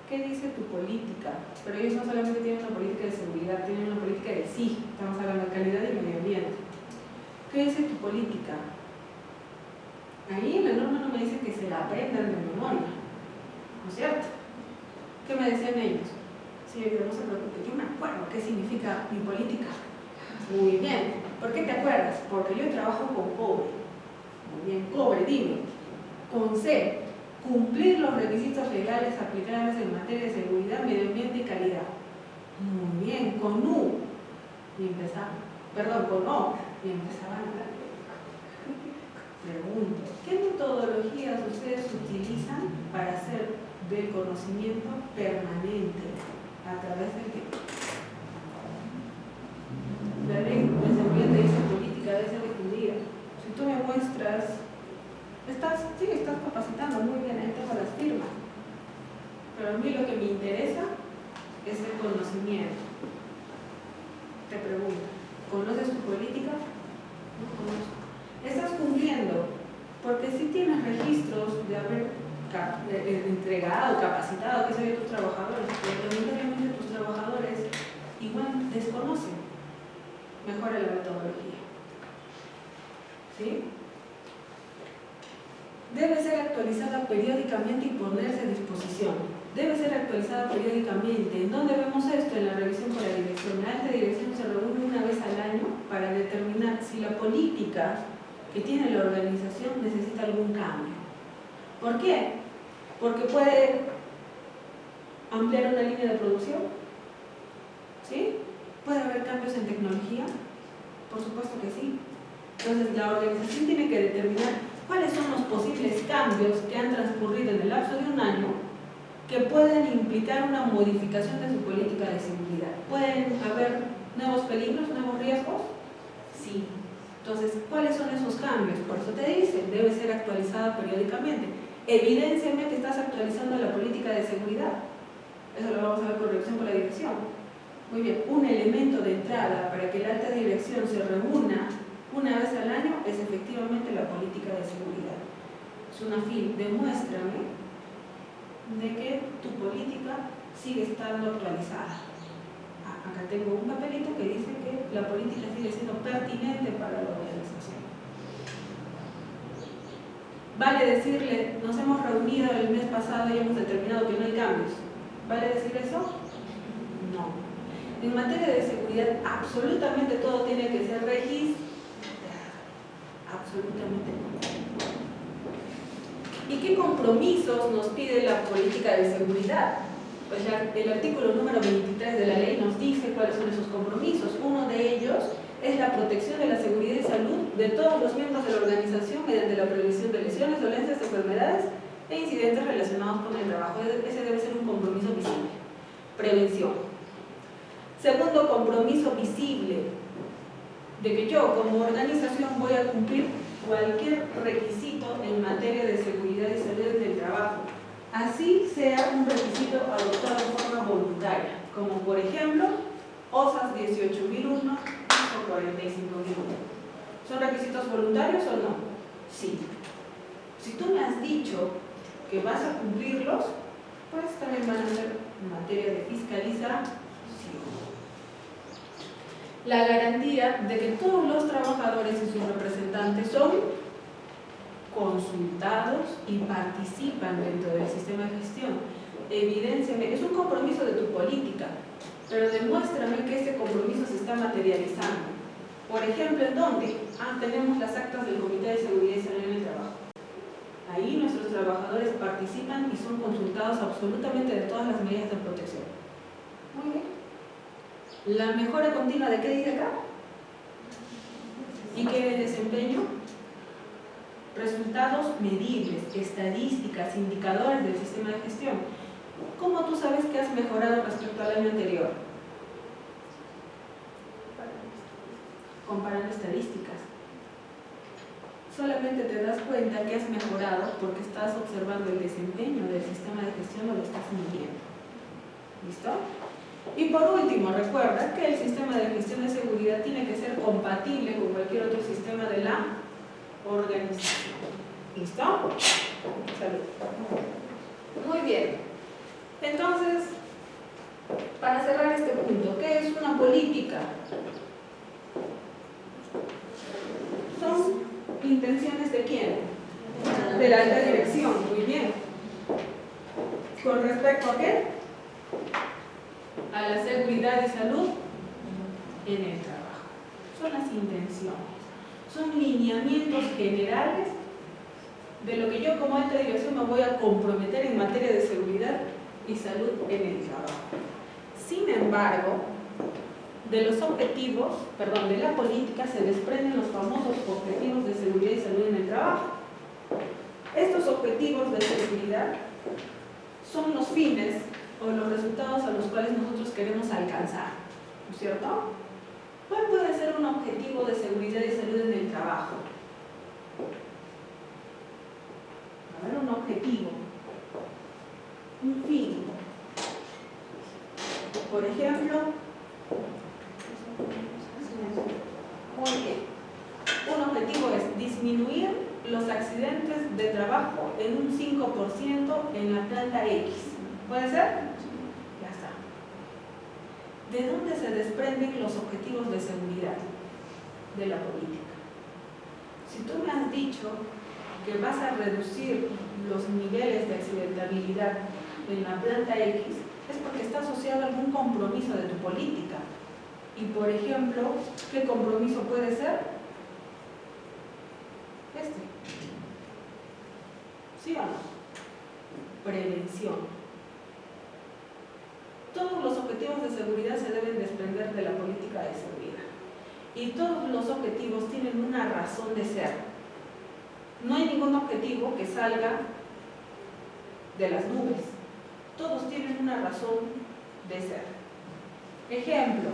¿qué dice tu política? Pero ellos no solamente tienen una política de seguridad, tienen una política de sí. Estamos hablando de calidad y medio ambiente. ¿Qué dice tu política? Ahí en la norma no me dice que se la aprendan de memoria, ¿no es cierto? ¿Qué me decían ellos? Sí, no se preocupe, yo me acuerdo qué significa mi política. Muy bien. ¿Por qué te acuerdas? Porque yo trabajo con cobre. Muy bien, cobre, dime. Con C, cumplir los requisitos legales aplicables en materia de seguridad, medio ambiente y calidad. Muy bien, con U. Y empezaba. Perdón, con O. Y empezaban a... Pregunto, ¿qué metodologías ustedes utilizan para hacer del conocimiento permanente a través del tiempo? La ley de seguridad te dice política debe ser difundida. Si tú me muestras, estás capacitando muy bien, ahí tengo las firmas. Pero a mí lo que me interesa es el conocimiento. Te pregunto, ¿conoces tu política? No conozco. ¿Estás cumpliendo? Porque si tienes registros de haber entregado, capacitado, qué sé yo, tus trabajadores, pero voluntariamente tus trabajadores igual desconocen. Mejora la metodología. ¿Sí? Debe ser actualizada periódicamente y ponerse a disposición. Debe ser actualizada periódicamente. ¿En dónde vemos esto? En la revisión por la dirección. La alta dirección se reúne una vez al año para determinar si la política que tiene la organización necesita algún cambio. ¿Por qué? Porque puede ampliar una línea de producción. ¿Sí? ¿Puede haber cambios en tecnología? Por supuesto que sí. Entonces la organización tiene que determinar cuáles son los posibles cambios que han transcurrido en el lapso de un año que pueden implicar una modificación de su política de seguridad. ¿Pueden haber nuevos peligros, nuevos riesgos? Sí. Entonces, ¿cuáles son esos cambios? Por eso te dicen, debe ser actualizada periódicamente. Evidénciame que estás actualizando la política de seguridad. Eso lo vamos a ver con revisión por la dirección. Muy bien, un elemento de entrada para que la alta dirección se reúna una vez al año es efectivamente la política de seguridad. SUNAFIL, demuéstrame de que tu política sigue estando actualizada. Acá tengo un papelito que dice que la política sigue siendo pertinente para la organización. Vale decirle, nos hemos reunido el mes pasado y hemos determinado que no hay cambios. ¿Vale decir eso? No. En materia de seguridad, absolutamente todo tiene que ser registrado. Absolutamente no. ¿Y qué compromisos nos pide la política de seguridad? Pues el artículo número 23 de la ley nos dice cuáles son esos compromisos. Uno de ellos es la protección de la seguridad y salud de todos los miembros de la organización mediante la prevención de lesiones, dolencias, enfermedades e incidentes relacionados con el trabajo. Ese debe ser un compromiso visible. Prevención. Segundo compromiso visible, de que yo como organización voy a cumplir cualquier requisito en materia de seguridad y salud en el trabajo, así sea un requisito adoptado de forma voluntaria, como por ejemplo OSAS 18.001 o 45.001. ¿Son requisitos voluntarios o no? Sí. Si tú me has dicho que vas a cumplirlos, pues también van a ser en materia de fiscalización. La garantía de que todos los trabajadores y sus representantes son consultados y participan dentro del sistema de gestión. Evidénciame, es un compromiso de tu política, pero demuéstrame que ese compromiso se está materializando. Por ejemplo, ¿en dónde? Tenemos las actas del Comité de Seguridad y Salud en el Trabajo. Ahí nuestros trabajadores participan y son consultados absolutamente de todas las medidas de protección. Muy bien. La mejora continua, ¿de qué dice acá? ¿Y qué desempeño? Resultados medibles, estadísticas, indicadores del sistema de gestión. ¿Cómo tú sabes que has mejorado respecto al año anterior? Comparando estadísticas. Solamente te das cuenta que has mejorado porque estás observando el desempeño del sistema de gestión o lo estás midiendo. ¿Listo? Y por último, recuerda que el sistema de gestión de seguridad tiene que ser compatible con cualquier otro sistema de la organización. ¿Listo? Salud. Muy bien. Entonces, para cerrar este punto, ¿qué es una política? Son intenciones de quién? De la alta dirección. Muy bien. ¿Con respecto a qué? A la seguridad y salud en el trabajo. Son las intenciones, son lineamientos generales de lo que yo como alta dirección me voy a comprometer en materia de seguridad y salud en el trabajo. Sin embargo, de los objetivos, de la política se desprenden los famosos objetivos de seguridad y salud en el trabajo. Estos objetivos de seguridad son los fines o los resultados a los cuales nosotros queremos alcanzar, ¿no es cierto? ¿Cuál puede ser un objetivo de seguridad y salud en el trabajo? A ver, un objetivo, un fin. Por ejemplo, de trabajo en un 5% en la planta X. ¿Puede ser? Ya está. ¿De dónde se desprenden los objetivos de seguridad de la política? Si tú me has dicho que vas a reducir los niveles de accidentabilidad en la planta X, es porque está asociado a algún compromiso de tu política. Y por ejemplo, ¿qué compromiso puede ser? ¿Sí o no? Prevención. Todos los objetivos de seguridad se deben desprender de la política de seguridad. Y todos los objetivos tienen una razón de ser. No hay ningún objetivo que salga de las nubes. Todos tienen una razón de ser. Ejemplo,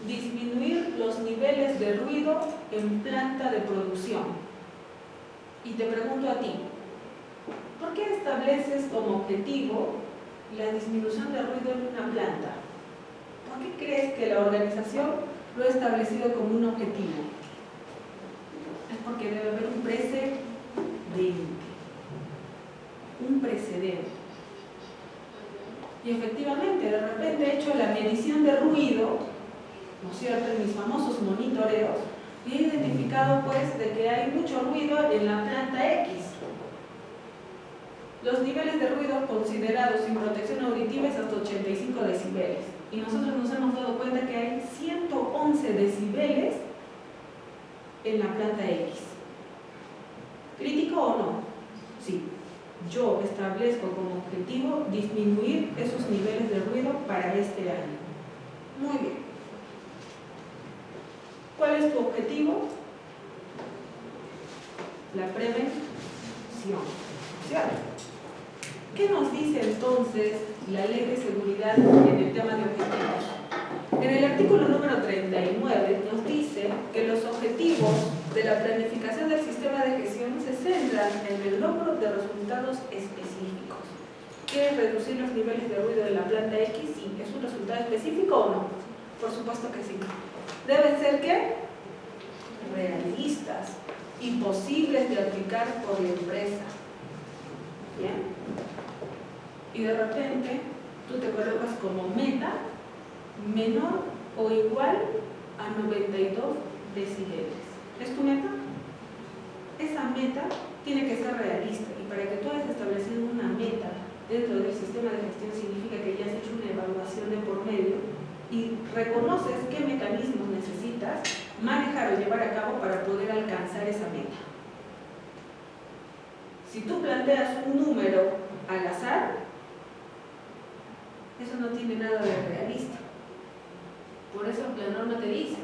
disminuir los niveles de ruido en planta de producción. Y te pregunto a ti, ¿por qué estableces como objetivo la disminución de ruido en una planta? ¿Por qué crees que la organización lo ha establecido como un objetivo? Es porque debe haber un precedente. Un precedente. Y efectivamente, de repente he hecho la medición de ruido, ¿no es cierto?, en mis famosos monitoreos, y he identificado pues de que hay mucho ruido en la planta X. Los niveles de ruido considerados sin protección auditiva es hasta 85 decibeles. Y nosotros nos hemos dado cuenta que hay 111 decibeles en la planta X. ¿Crítico o no? Sí. Yo establezco como objetivo disminuir esos niveles de ruido para este año. Muy bien. ¿Cuál es tu objetivo? La prevención. ¿Cierto? ¿Qué nos dice entonces la Ley de Seguridad en el tema de objetivos? En el artículo número 39 nos dice que los objetivos de la planificación del sistema de gestión se centran en el logro de resultados específicos. ¿Quieres reducir los niveles de ruido de la planta X? Sí. ¿Es un resultado específico o no? Por supuesto que sí. Deben ser, ¿qué? Realistas y posibles de aplicar por la empresa. ¿Bien? Y de repente tú te colocas como meta menor o igual a 92 decibeles. ¿Es tu meta? Esa meta tiene que ser realista, y para que tú hayas establecido una meta dentro del sistema de gestión significa que ya has hecho una evaluación de por medio y reconoces qué mecanismos necesitas manejar o llevar a cabo para poder alcanzar esa meta. Si tú planteas un número al azar, eso no tiene nada de realista. Por eso la norma te dice,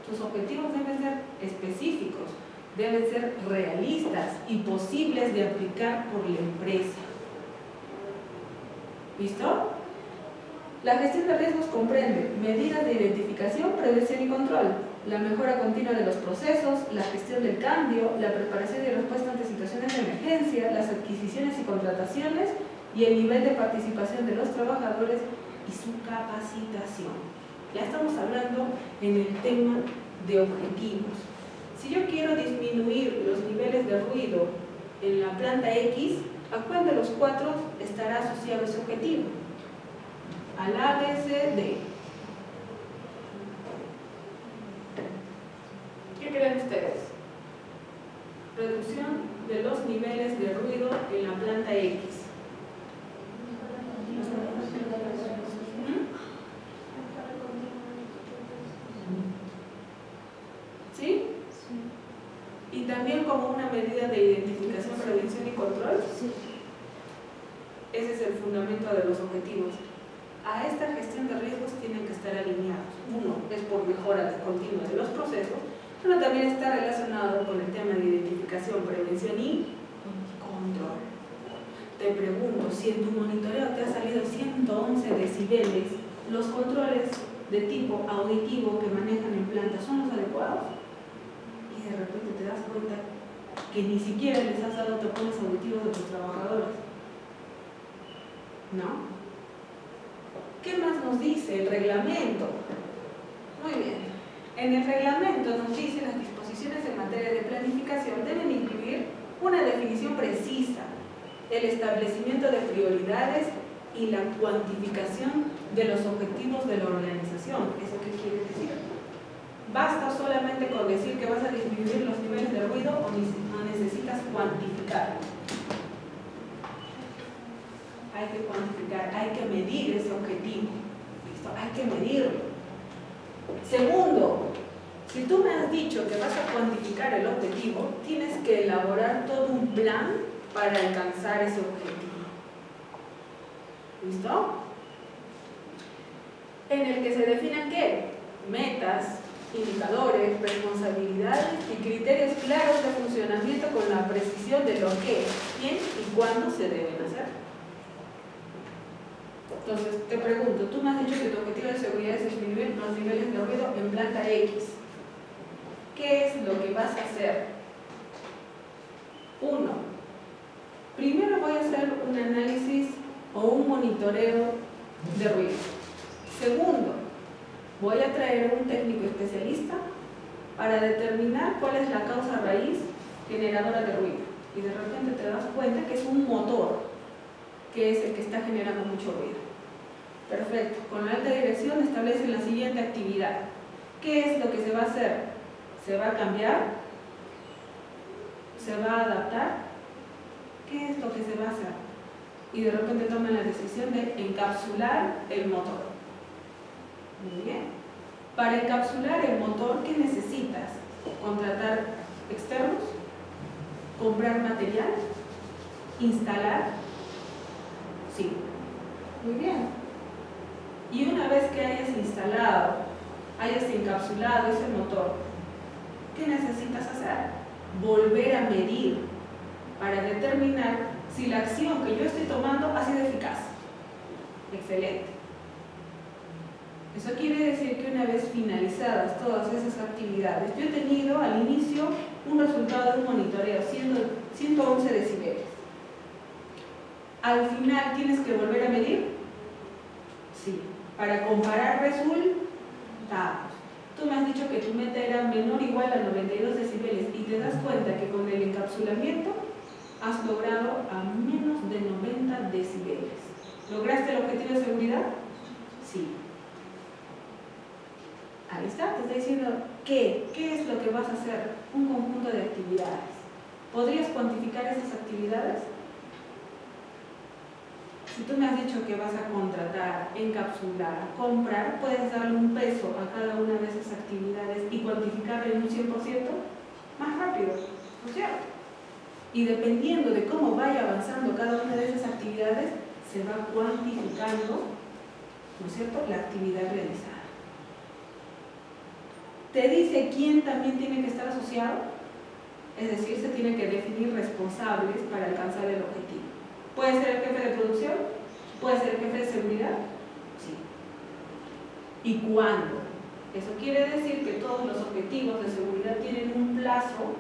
tus objetivos deben ser específicos, deben ser realistas y posibles de aplicar por la empresa. ¿Listo? La gestión de riesgos comprende medidas de identificación, prevención y control, la mejora continua de los procesos, la gestión del cambio, la preparación y respuesta ante situaciones de emergencia, las adquisiciones y contrataciones y el nivel de participación de los trabajadores y su capacitación. Ya estamos hablando en el tema de objetivos. Si yo quiero disminuir los niveles de ruido en la planta X, ¿a cuál de los cuatro estará asociado ese objetivo? Al ABCD. ¿Qué creen ustedes? Reducción de los niveles de ruido en la planta X. ¿Sí? ¿Y también como una medida de identificación, prevención y control? Sí. Ese es el fundamento de los objetivos. A esta gestión de riesgos tienen que estar alineados. Uno es por mejora continua de los procesos, pero también está relacionado con el tema de identificación, prevención y control. Te pregunto, si en tu monitoreo te ha salido 111 decibeles, ¿los controles de tipo auditivo que manejan en planta son los adecuados? Y de repente te das cuenta que ni siquiera les has dado tapones auditivos a tus trabajadores. ¿No? ¿Qué más nos dice el reglamento? Muy bien. En el reglamento nos dice las disposiciones en materia de planificación deben incluir una definición precisa, el establecimiento de prioridades y la cuantificación de los objetivos de la organización. ¿Eso qué quiere decir? ¿Basta solamente con decir que vas a disminuir los niveles de ruido o necesitas cuantificar? Hay que cuantificar, hay que medir ese objetivo. ¿Listo? Hay que medirlo. Segundo, si tú me has dicho que vas a cuantificar el objetivo, tienes que elaborar todo un plan para alcanzar ese objetivo. ¿Listo? En el que se definan ¿qué? Metas, indicadores, responsabilidades y criterios claros de funcionamiento con la precisión de lo que, quién y cuándo se deben hacer. Entonces, te pregunto, tú me has dicho que tu objetivo de seguridad es disminuir los niveles de ruido en planta X. ¿Qué es lo que vas a hacer? 1. Primero voy a hacer un análisis o un monitoreo de ruido. Segundo, voy a traer un técnico especialista para determinar cuál es la causa raíz generadora de ruido. Y de repente te das cuenta que es un motor, que es el que está generando mucho ruido. Perfecto. Con la alta dirección establecen la siguiente actividad. ¿Qué es lo que se va a hacer? ¿Se va a cambiar? ¿Se va a adaptar? ¿Qué es lo que se va a hacer? Y de repente toman la decisión de encapsular el motor. Muy bien. Para encapsular el motor, ¿qué necesitas? ¿Contratar externos? ¿Comprar material? ¿Instalar? Sí. Muy bien. Y una vez que hayas instalado, hayas encapsulado ese motor, ¿qué necesitas hacer? Volver a medir para determinar si la acción que yo estoy tomando ha sido eficaz. Excelente. Eso quiere decir que una vez finalizadas todas esas actividades, yo he tenido al inicio un resultado de un monitoreo, siendo 111 decibeles. Al final, ¿tienes que volver a medir? Sí. Para comparar resultados. Tú me has dicho que tu meta era menor o igual a 92 decibeles y te das cuenta que con el encapsulamiento has logrado a menos de 90 decibeles. ¿Lograste el objetivo de seguridad? Sí. Ahí está, te está diciendo ¿qué es lo que vas a hacer? Un conjunto de actividades. ¿Podrías cuantificar esas actividades? Si tú me has dicho que vas a contratar, encapsular, comprar, puedes darle un peso a cada una de esas actividades y cuantificarle en un 100% más rápido, ¿no es cierto? Y dependiendo de cómo vaya avanzando cada una de esas actividades, se va cuantificando, ¿no es cierto?, la actividad realizada. Te dice quién también tiene que estar asociado, es decir, se tiene que definir responsables para alcanzar el objetivo. ¿Puede ser el jefe de producción? ¿Puede ser el jefe de seguridad? Sí. ¿Y cuándo? Eso quiere decir que todos los objetivos de seguridad tienen un plazo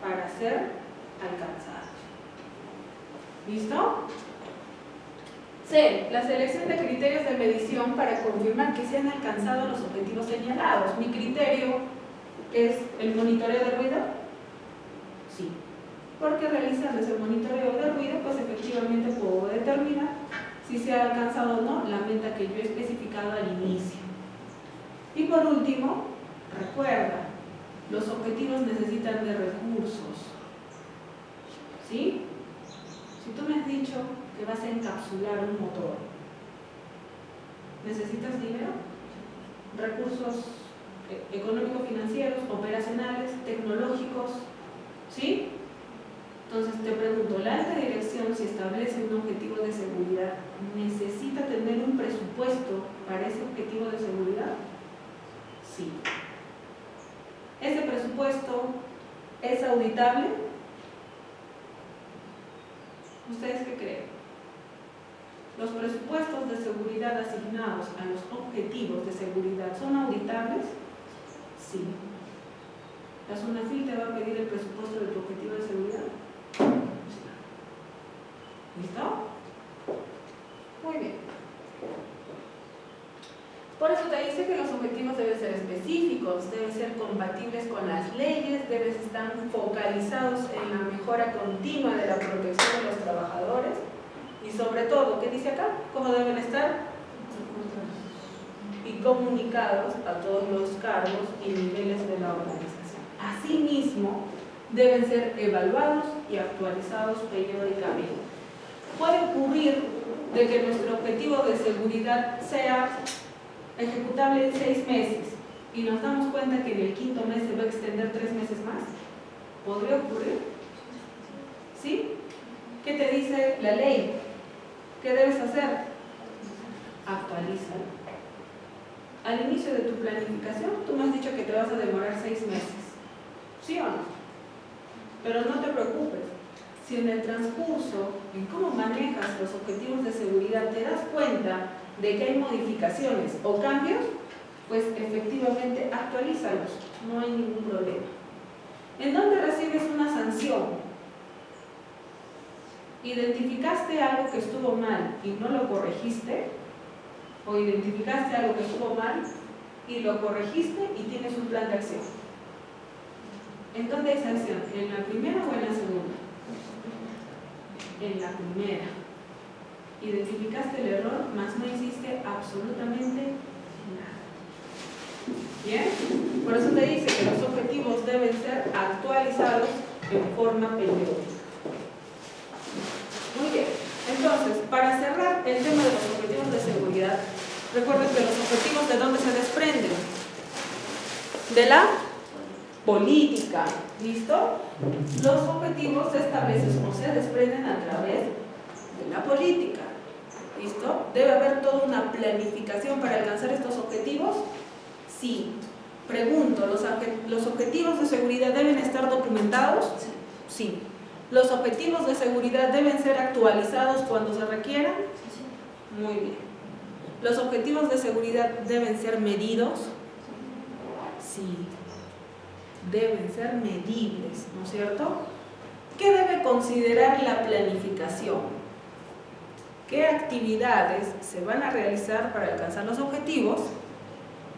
para ser alcanzados. ¿Listo? C. La selección de criterios de medición para confirmar que se han alcanzado los objetivos señalados. ¿Mi criterio es el monitoreo de ruido? Sí. Porque realizando ese monitoreo de ruido, pues efectivamente puedo determinar si se ha alcanzado o no la meta que yo he especificado al inicio. Y por último, recuerda, los objetivos necesitan de recursos. ¿Sí? Si tú me has dicho que vas a encapsular un motor, ¿necesitas dinero? Recursos económico-financieros, operacionales, tecnológicos, ¿sí? Entonces te pregunto, ¿la alta dirección, si establece un objetivo de seguridad, necesita tener un presupuesto para ese objetivo de seguridad? Sí. ¿Ese presupuesto es auditable? ¿Ustedes qué creen? ¿Los presupuestos de seguridad asignados a los objetivos de seguridad son auditables? Sí. ¿La SUNAFIL te va a pedir el presupuesto de tu objetivo de seguridad? ¿Listo? Muy bien. Por eso te dice que los objetivos deben ser específicos, políticos deben ser compatibles con las leyes, deben estar focalizados en la mejora continua de la protección de los trabajadores y sobre todo, ¿qué dice acá? ¿Cómo deben estar? Y comunicados a todos los cargos y niveles de la organización. Asimismo, deben ser evaluados y actualizados periódicamente. Puede ocurrir de que nuestro objetivo de seguridad sea ejecutable en 6 meses y nos damos cuenta que en el 5.º mes se va a extender 3 meses más. ¿Podría ocurrir? ¿Sí? ¿Qué te dice la ley? ¿Qué debes hacer? Actualízalo. Al inicio de tu planificación, tú me has dicho que te vas a demorar 6 meses. ¿Sí o no? Pero no te preocupes. Si en el transcurso, en cómo manejas los objetivos de seguridad, te das cuenta de que hay modificaciones o cambios, pues efectivamente actualízalos. No hay ningún problema. ¿En dónde recibes una sanción? ¿Identificaste algo que estuvo mal y no lo corregiste? ¿O identificaste algo que estuvo mal y lo corregiste y tienes un plan de acción? ¿En dónde hay sanción? ¿En la primera o en la segunda? En la primera. Identificaste el error, mas no hiciste absolutamente nada. ¿Bien? Por eso te dice que los objetivos deben ser actualizados en forma periódica. Muy bien. Entonces, para cerrar el tema de los objetivos de seguridad, recuerden que los objetivos, ¿de dónde se desprenden? De la política. ¿Listo? Los objetivos se establecen o se desprenden a través de la política. ¿Listo? ¿Debe haber toda una planificación para alcanzar estos objetivos? Sí. Pregunto, ¿los objetivos de seguridad deben estar documentados? Sí. ¿Los objetivos de seguridad deben ser actualizados cuando se requieran? Muy bien. ¿Los objetivos de seguridad deben ser medidos? Sí. Deben ser medibles, ¿no es cierto? ¿Qué debe considerar la planificación? ¿Qué actividades se van a realizar para alcanzar los objetivos?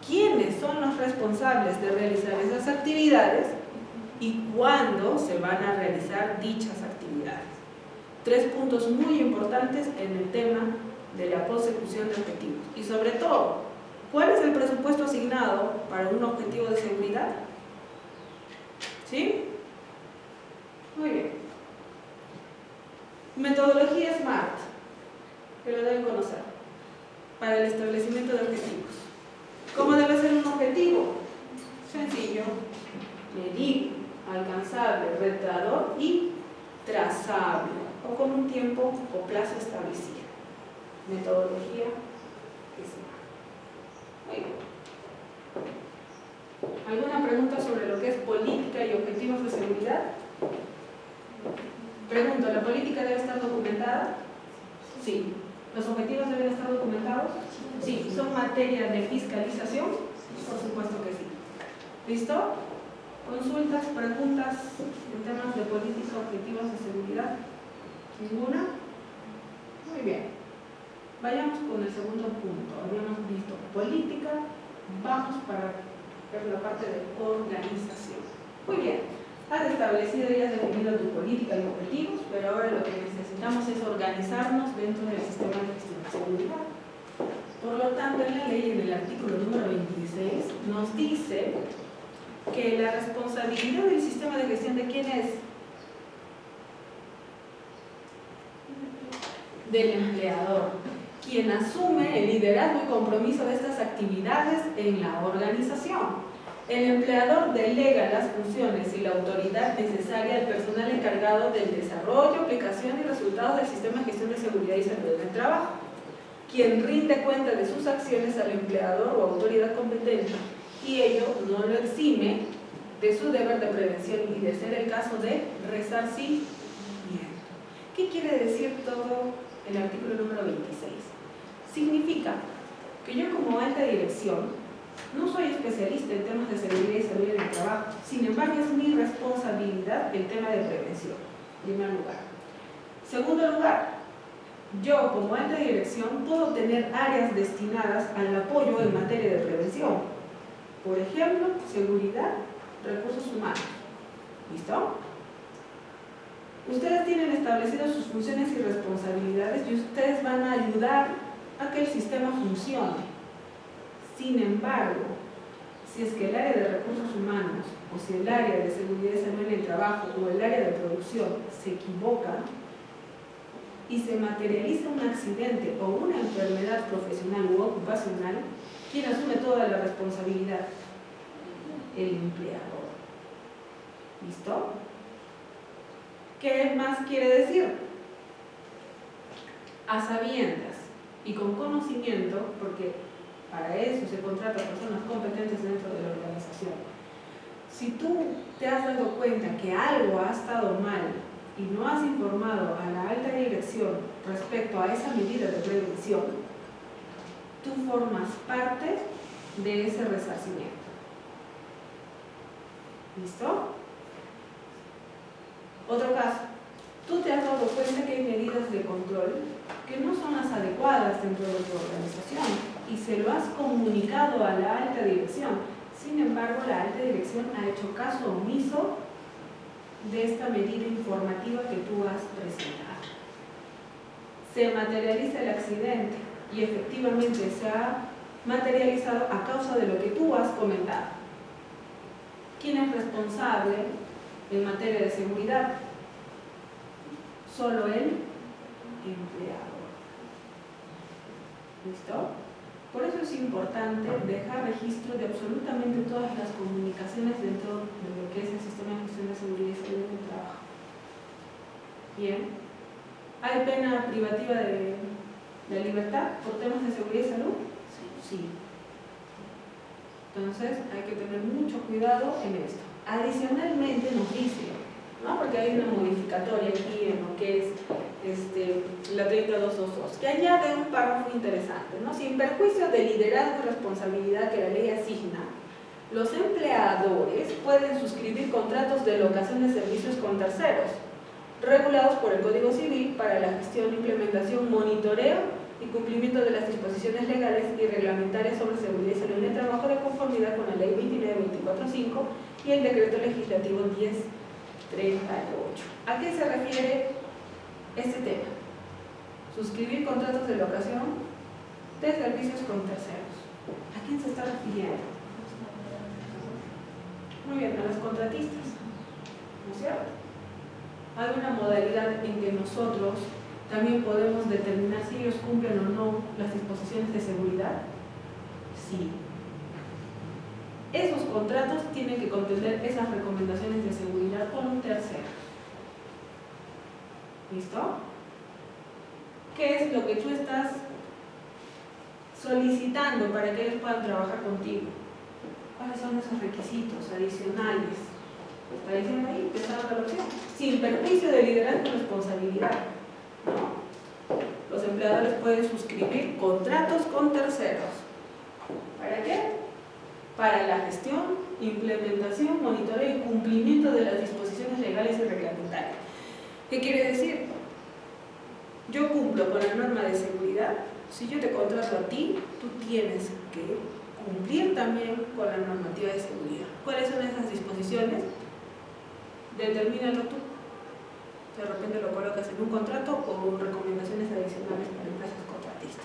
¿Quiénes son los responsables de realizar esas actividades? ¿Y cuándo se van a realizar dichas actividades? 3 puntos muy importantes en el tema de la consecución de objetivos. Y sobre todo, ¿cuál es el presupuesto asignado para un objetivo de seguridad? ¿Sí? Muy bien. Metodología SMART, que lo deben conocer, para el establecimiento de objetivos. ¿Cómo debe ser un objetivo? Sencillo, medible, alcanzable, retador y trazable, o con un tiempo o plazo establecido. Metodología SMART. Muy bien. ¿Alguna pregunta sobre lo que es política y objetivos de seguridad? Pregunto, ¿la política debe estar documentada? Sí. ¿Los objetivos deben estar documentados? Sí. ¿Son materia de fiscalización? Por supuesto que sí. ¿Listo? ¿Consultas, preguntas en temas de política, objetivos de seguridad? ¿Ninguna? Muy bien. Vayamos con el segundo punto. Habíamos visto política, vamos para ver la parte de organización. Muy bien. Has establecido y has definido tu política y objetivos, pero ahora lo que necesitamos es organizarnos dentro del sistema de gestión de seguridad. Por lo tanto, en la ley, en el artículo número 26, nos dice que la responsabilidad del sistema de gestión, ¿de quién es? Del empleador, quien asume el liderazgo y compromiso de estas actividades en la organización. El empleador delega las funciones y la autoridad necesaria al personal encargado del desarrollo, aplicación y resultados del sistema de gestión de seguridad y salud en el trabajo, quien rinde cuenta de sus acciones al empleador o autoridad competente, y ello no lo exime de su deber de prevención y, de ser el caso, de resarcimiento. ¿Qué quiere decir todo el artículo número 26? Significa que yo, como alta dirección, no soy especialista en temas de seguridad y salud en el trabajo. Sin embargo, es mi responsabilidad el tema de prevención, en primer lugar. Segundo lugar, yo, como alta dirección, puedo tener áreas destinadas al apoyo en materia de prevención. Por ejemplo, seguridad, recursos humanos. ¿Listo? Ustedes tienen establecidas sus funciones y responsabilidades y ustedes van a ayudar a que el sistema funcione. Sin embargo, si es que el área de recursos humanos o si el área de seguridad y salud en el trabajo o el área de producción se equivoca y se materializa un accidente o una enfermedad profesional u ocupacional, ¿quién asume toda la responsabilidad? El empleador. ¿Listo? ¿Qué más quiere decir? A sabiendas y con conocimiento, porque para eso se contrata a personas competentes dentro de la organización. Si tú te has dado cuenta que algo ha estado mal y no has informado a la alta dirección respecto a esa medida de prevención, tú formas parte de ese resarcimiento. ¿Listo? Otro caso, tú te has dado cuenta que hay medidas de control que no son las adecuadas dentro de tu organización y se lo has comunicado a la alta dirección. Sin embargo, la alta dirección ha hecho caso omiso de esta medida informativa que tú has presentado. Se materializa el accidente y efectivamente se ha materializado a causa de lo que tú has comentado. ¿Quién es responsable en materia de seguridad? Solo el empleador. ¿Listo? Por eso es importante dejar registro de absolutamente todas las comunicaciones dentro de lo que es el sistema de gestión de seguridad y salud en el trabajo. Bien. ¿Hay pena privativa de libertad por temas de seguridad y salud? Sí. Entonces hay que tener mucho cuidado en esto. Adicionalmente nos dice, ¿no? Porque hay una modificatoria aquí en lo que es la 30222, que añade un párrafo interesante, ¿no? Sin perjuicio del liderazgo y responsabilidad que la ley asigna, los empleadores pueden suscribir contratos de locación de servicios con terceros, regulados por el Código Civil para la gestión, implementación, monitoreo y cumplimiento de las disposiciones legales y reglamentarias sobre seguridad y salud en el trabajo de conformidad con la Ley 29.24.5 y el Decreto Legislativo 10.38. ¿A qué se refiere este tema? Suscribir contratos de locación de servicios con terceros. ¿A quién se está refiriendo? Muy bien, a los contratistas, ¿no es cierto? Hay una modalidad en que nosotros también podemos determinar si ellos cumplen o no las disposiciones de seguridad. Sí. Esos contratos tienen que contener esas recomendaciones de seguridad con un tercero. ¿Listo? ¿Qué es lo que tú estás solicitando para que ellos puedan trabajar contigo? ¿Cuáles son esos requisitos adicionales? Está diciendo ahí, empezando la opción. Sin perjuicio de liderazgo y responsabilidad. ¿No? Los empleadores pueden suscribir contratos con terceros. ¿Para qué? Para la gestión, implementación, monitoreo y cumplimiento de las disposiciones legales y reglamentarias. ¿Qué quiere decir? Yo cumplo con la norma de seguridad. Si yo te contrato a ti, tú tienes que cumplir también con la normativa de seguridad. ¿Cuáles son esas disposiciones? Determínalo tú. De repente lo colocas en un contrato o recomendaciones adicionales para empresas contratistas.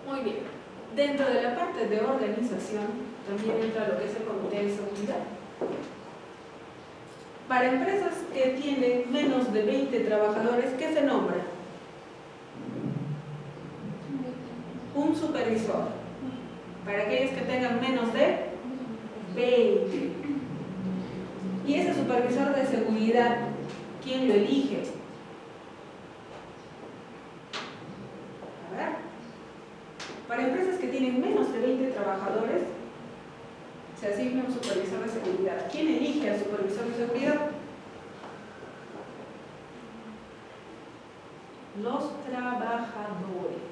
Muy bien. Dentro de la parte de organización también entra lo que es el comité de seguridad. Para empresas que tienen menos de 20 trabajadores, ¿qué se nombra? Un supervisor. Para aquellos que tengan menos de 20. Y ese supervisor de seguridad, ¿quién lo elige? A ver. Para empresas que tienen menos de 20 trabajadores, se asigna un supervisor de seguridad. ¿Quién elige al supervisor de seguridad? Los trabajadores.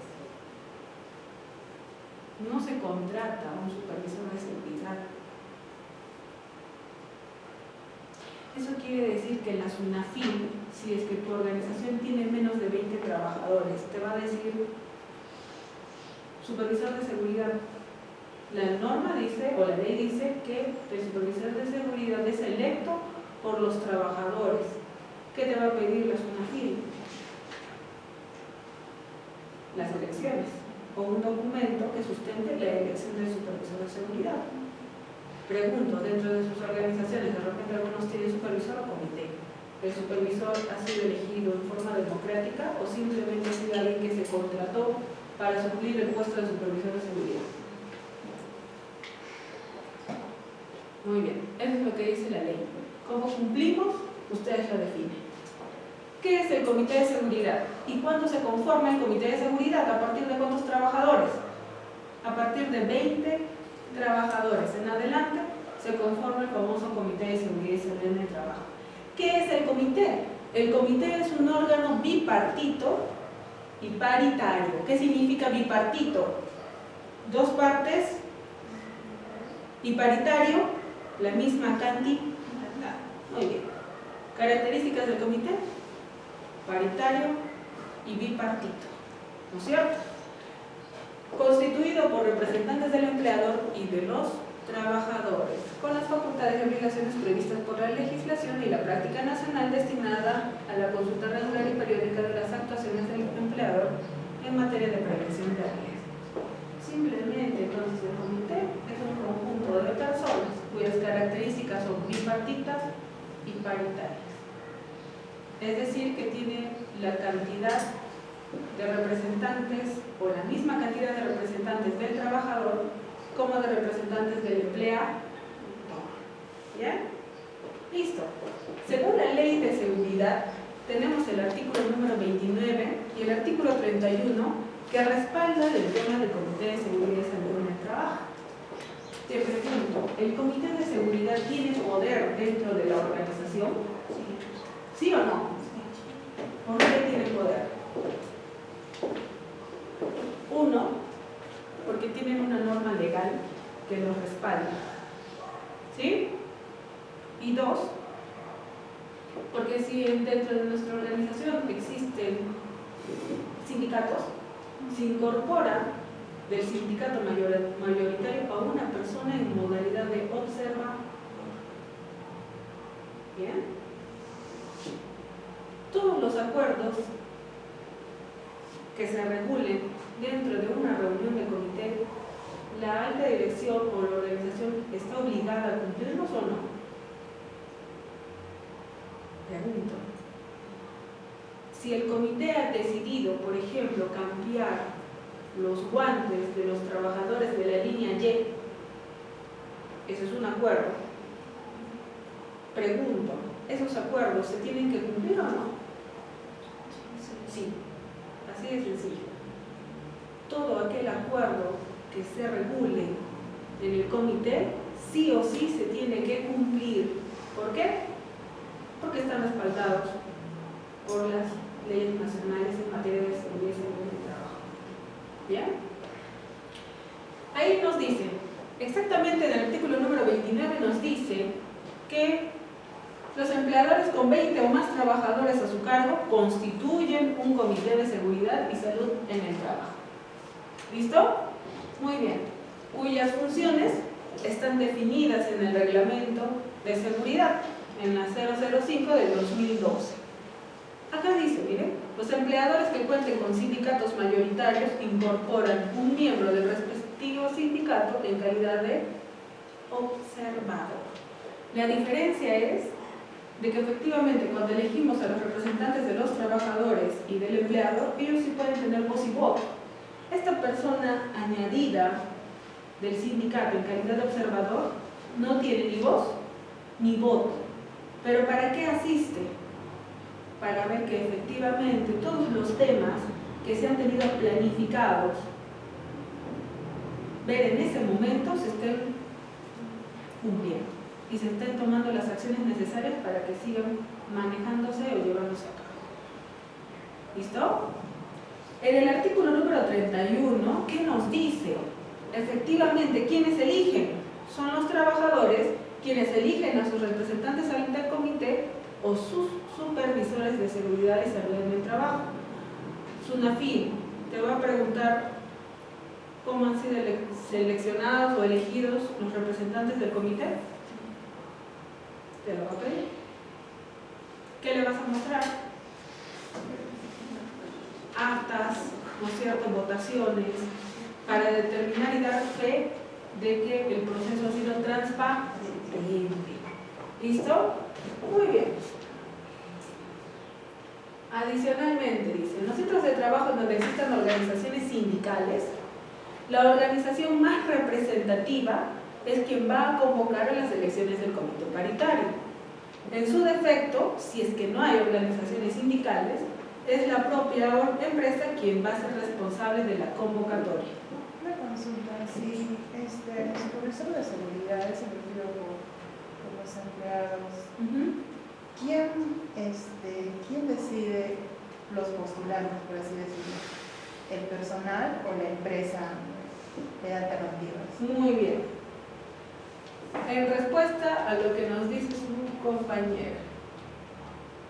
No se contrata a un supervisor de seguridad. Eso quiere decir que la SUNAFIL, si es que tu organización tiene menos de 20 trabajadores, te va a decir supervisor de seguridad. La norma dice, o la ley dice, que el supervisor de seguridad es electo por los trabajadores. ¿Qué te va a pedir la SUNAFIL? Las elecciones, o un documento que sustente la elección del supervisor de seguridad. Pregunto, dentro de sus organizaciones, de repente algunos tienen supervisor o comité. ¿El supervisor ha sido elegido en forma democrática o simplemente ha sido alguien que se contrató para suplir el puesto de supervisor de seguridad? Muy bien, eso es lo que dice la ley. ¿Cómo cumplimos? Ustedes lo definen. ¿Qué es el comité de seguridad? ¿Y cuándo se conforma el comité de seguridad? ¿A partir de cuántos trabajadores? A partir de 20 trabajadores en adelante se conforma el famoso comité de seguridad y salud en el trabajo. ¿Qué es el comité? El comité es un órgano bipartito y paritario. ¿Qué significa bipartito? Dos partes y paritario, la misma cantidad. Muy bien. Características del comité: paritario y bipartito, ¿no es cierto? Constituido por representantes del empleador y de los trabajadores, con las facultades y obligaciones previstas por la legislación y la práctica nacional destinada a la consulta regular y periódica de las actuaciones del empleador en materia de prevención de riesgos. Simplemente, entonces, el comité es un conjunto de personas cuyas características son bipartitas y paritarias. Es decir, que tiene la cantidad de representantes o la misma cantidad de representantes del trabajador como de representantes del empleador. ¿Ya? Listo. Según la ley de seguridad, tenemos el artículo número 29 y el artículo 31 que respalda el tema del comité de seguridad y salud en el trabajo. Te pregunto, ¿el comité de seguridad tiene poder dentro de la organización? ¿Sí o no? ¿Por qué tiene poder? Uno, porque tienen una norma legal que los respalda. ¿Sí? Y dos, porque si dentro de nuestra organización existen sindicatos, se incorpora del sindicato mayoritario a una persona en modalidad de observador. ¿Bien? Todos los acuerdos que se regulen dentro de una reunión de comité, ¿la alta dirección o la organización está obligada a cumplirlos o no? Pregunto. Si el comité ha decidido, por ejemplo, cambiar los guantes de los trabajadores de la línea Y, eso es un acuerdo. Pregunto, ¿esos acuerdos se tienen que cumplir o no? Sí, así de sencillo. Todo aquel acuerdo que se regule en el comité, sí o sí se tiene que cumplir. ¿Por qué? Porque están respaldados por las leyes nacionales en materia de seguridad y salud en el trabajo. ¿Bien? Ahí nos dice, exactamente en el artículo número 29 nos dice que los empleadores con 20 o más trabajadores a su cargo constituyen un comité de seguridad y salud en el trabajo. ¿Listo? Muy bien. Cuyas funciones están definidas en el reglamento de seguridad, en la 005 del 2012. Acá dice, miren, los empleadores que cuenten con sindicatos mayoritarios incorporan un miembro del respectivo sindicato en calidad de observador. La diferencia es de que efectivamente cuando elegimos a los representantes de los trabajadores y del empleador, ellos sí pueden tener voz y voto. Esta persona añadida del sindicato en calidad de observador no tiene ni voz ni voto. ¿Pero para qué asiste? Para ver que efectivamente todos los temas que se han tenido planificados ver en ese momento se estén cumpliendo y se estén tomando las acciones necesarias para que sigan manejándose o llevándose a cabo. ¿Listo? En el artículo número 31, ¿qué nos dice? Efectivamente, ¿quiénes eligen? Son los trabajadores quienes eligen a sus representantes al intercomité o sus supervisores de seguridad y salud en el trabajo. SUNAFIL te va a preguntar cómo han sido seleccionados o elegidos los representantes del comité? Te lo va a pedir. ¿Qué le vas a mostrar? Actas, ¿no es cierto?, votaciones, para determinar y dar fe de que el proceso ha sido transparente. ¿Listo? Muy bien. Adicionalmente, dice, en los centros de trabajo donde existan organizaciones sindicales, la organización más representativa es quien va a convocar a las elecciones del comité paritario. En su defecto, si es que no hay organizaciones sindicales, es la propia empresa quien va a ser responsable de la convocatoria. Una consulta, si el supervisor de seguridad es elegido por los empleados, ¿quién decide los postulantes, por así decirlo? ¿El personal o la empresa de alternativas? Muy bien. En respuesta a lo que nos dice su compañera,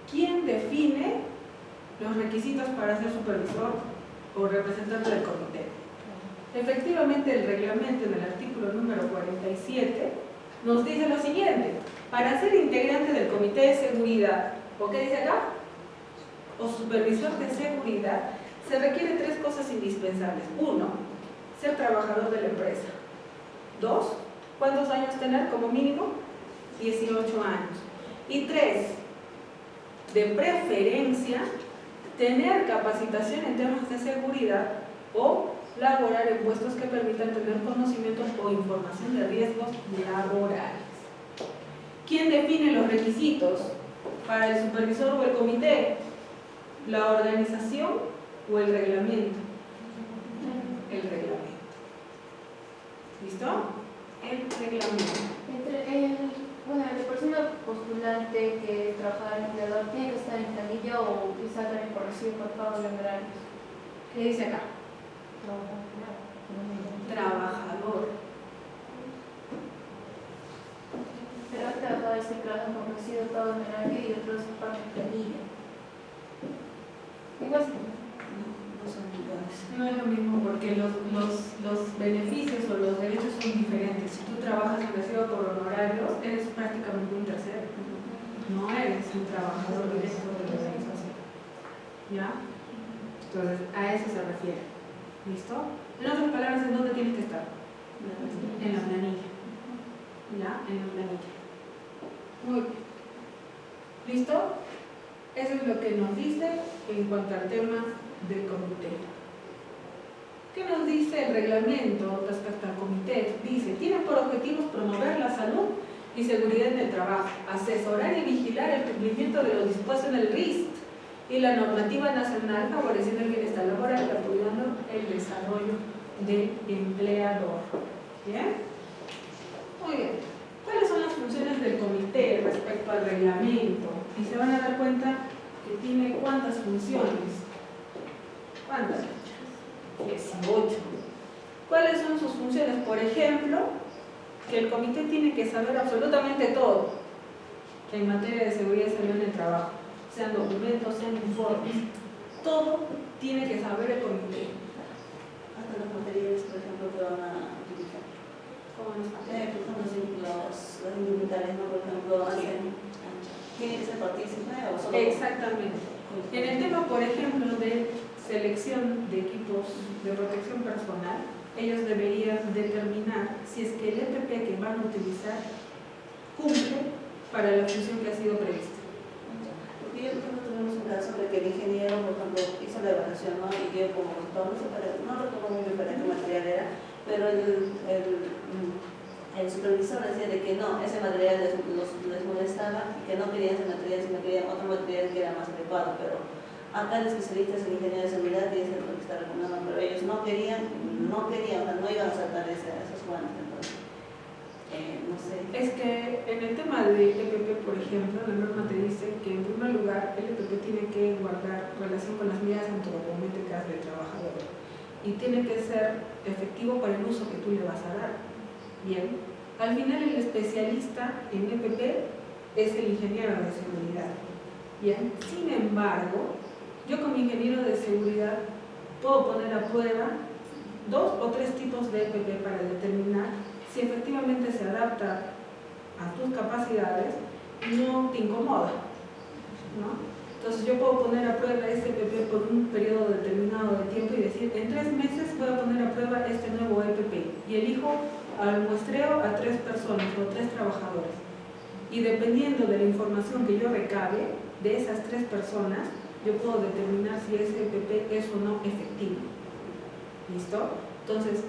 ¿quién define los requisitos para ser supervisor o representante del comité? Efectivamente, el reglamento en el artículo número 47 nos dice lo siguiente: para ser integrante del comité de seguridad, ¿o qué dice acá? O supervisor de seguridad, se requieren 3 cosas indispensables. 1, ser trabajador de la empresa. 2, ¿cuántos años tener como mínimo? 18 años. Y 3, de preferencia, tener capacitación en temas de seguridad o laborar en puestos que permitan tener conocimientos o información de riesgos laborales. ¿Quién define los requisitos para el supervisor o el comité? ¿La organización o el reglamento? El reglamento. ¿Listo? El reglamento. La persona postulante que trabaja en el empleador tiene que estar en planilla o quizá también por recibo por pago de honorarios. ¿Qué dice acá? Trabajador. Pero hay trabajadores que trabajan por recibo de pago de honorario y otros por planilla. Igual sí. No son iguales. No es lo mismo porque los beneficios o los derechos son diferentes. Si tú trabajas en recibo por honorarios, eres prácticamente un tercero. No eres un trabajador directo de la organización. ¿Ya? Entonces, a eso se refiere. ¿Listo? En otras palabras, ¿en dónde tienes que estar? En la planilla. ¿Ya? En la planilla. Muy bien. ¿Listo? Eso es lo que nos dice en cuanto al tema del comité. ¿Qué nos dice el reglamento respecto al comité? Dice, tiene por objetivos promover la salud y seguridad en el trabajo, asesorar y vigilar el cumplimiento de lo dispuesto en el RIST y la normativa nacional, favoreciendo el bienestar laboral y apoyando el desarrollo del empleador. ¿Bien? Muy bien. ¿Cuáles son las funciones del comité respecto al reglamento? Y se van a dar cuenta que tiene ¿cuántas funciones? ¿Cuántas? 18. ¿Cuáles son sus funciones? Por ejemplo, que el comité tiene que saber absolutamente todo en materia de seguridad y salud en el trabajo, sean documentos, sean informes, todo tiene que saber el comité. Hasta los materiales, por ejemplo, que van a utilizar. ¿Cómo nos Por ejemplo, los indumentarios, ¿no? Por ejemplo, ¿tiene que ser partícipe o solo? Exactamente. En el tema, por ejemplo, de selección de equipos de protección personal, ellos deberían determinar si es que el EPP que van a utilizar cumple para la función que ha sido prevista. Porque yo, por ejemplo, tuvimos un caso de que el ingeniero, por ejemplo, hizo la evaluación, ¿no? Y dio como resultado, no recuerdo muy bien para qué material era, pero el supervisor decía de que no, ese material les molestaba y que no querían ese material, sino querían otro material que era más adecuado, pero acá el especialista es el ingeniero de seguridad y es el que está recomendando, pero ellos no querían, o sea, no iban a saltar esos guantes, entonces, no sé. Es que en el tema de EPP, por ejemplo, la norma te dice que en primer lugar el EPP tiene que guardar relación con las medidas antropométricas del trabajador y tiene que ser efectivo para el uso que tú le vas a dar. Bien, al final el especialista en EPP es el ingeniero de seguridad. Bien, sin embargo, yo como ingeniero de seguridad puedo poner a prueba 2 o 3 tipos de EPP para determinar si efectivamente se adapta a tus capacidades y no te incomoda, ¿no? Entonces yo puedo poner a prueba este EPP por un periodo determinado de tiempo y decir, en 3 meses voy a poner a prueba este nuevo EPP y elijo al muestreo a 3 personas o 3 trabajadores. Y dependiendo de la información que yo recabe de esas 3 personas, yo puedo determinar si ese EPP es o no efectivo. ¿Listo? Entonces,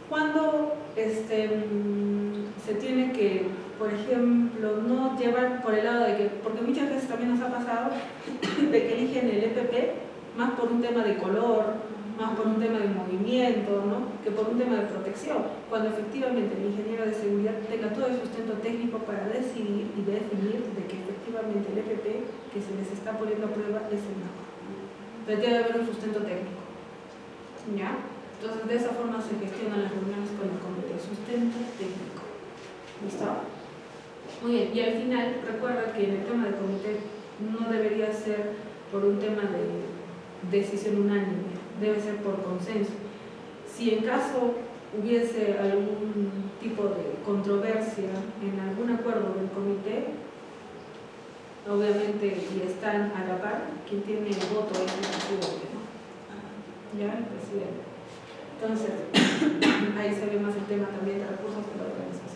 cuando se tiene que, por ejemplo, no llevar por el lado de que, porque muchas veces también nos ha pasado de que eligen el EPP más por un tema de color, más por un tema de movimiento, ¿no? Que por un tema de protección, cuando efectivamente el ingeniero de seguridad tenga todo el sustento técnico para decidir y definir de que efectivamente el EPP que se les está poniendo a prueba es el mejor. Pero debe haber un sustento técnico, ¿ya? Entonces de esa forma se gestionan las reuniones con el comité, sustento técnico. ¿Listo? Muy bien, y al final recuerda que en el tema del comité no debería ser por un tema de decisión unánime, debe ser por consenso. Si en caso hubiese algún tipo de controversia en algún acuerdo del comité, obviamente, y están a la par, quien tiene el voto es el presidente, ¿no? Ya, el presidente. Entonces, ahí se ve más el tema también de recursos de la organización.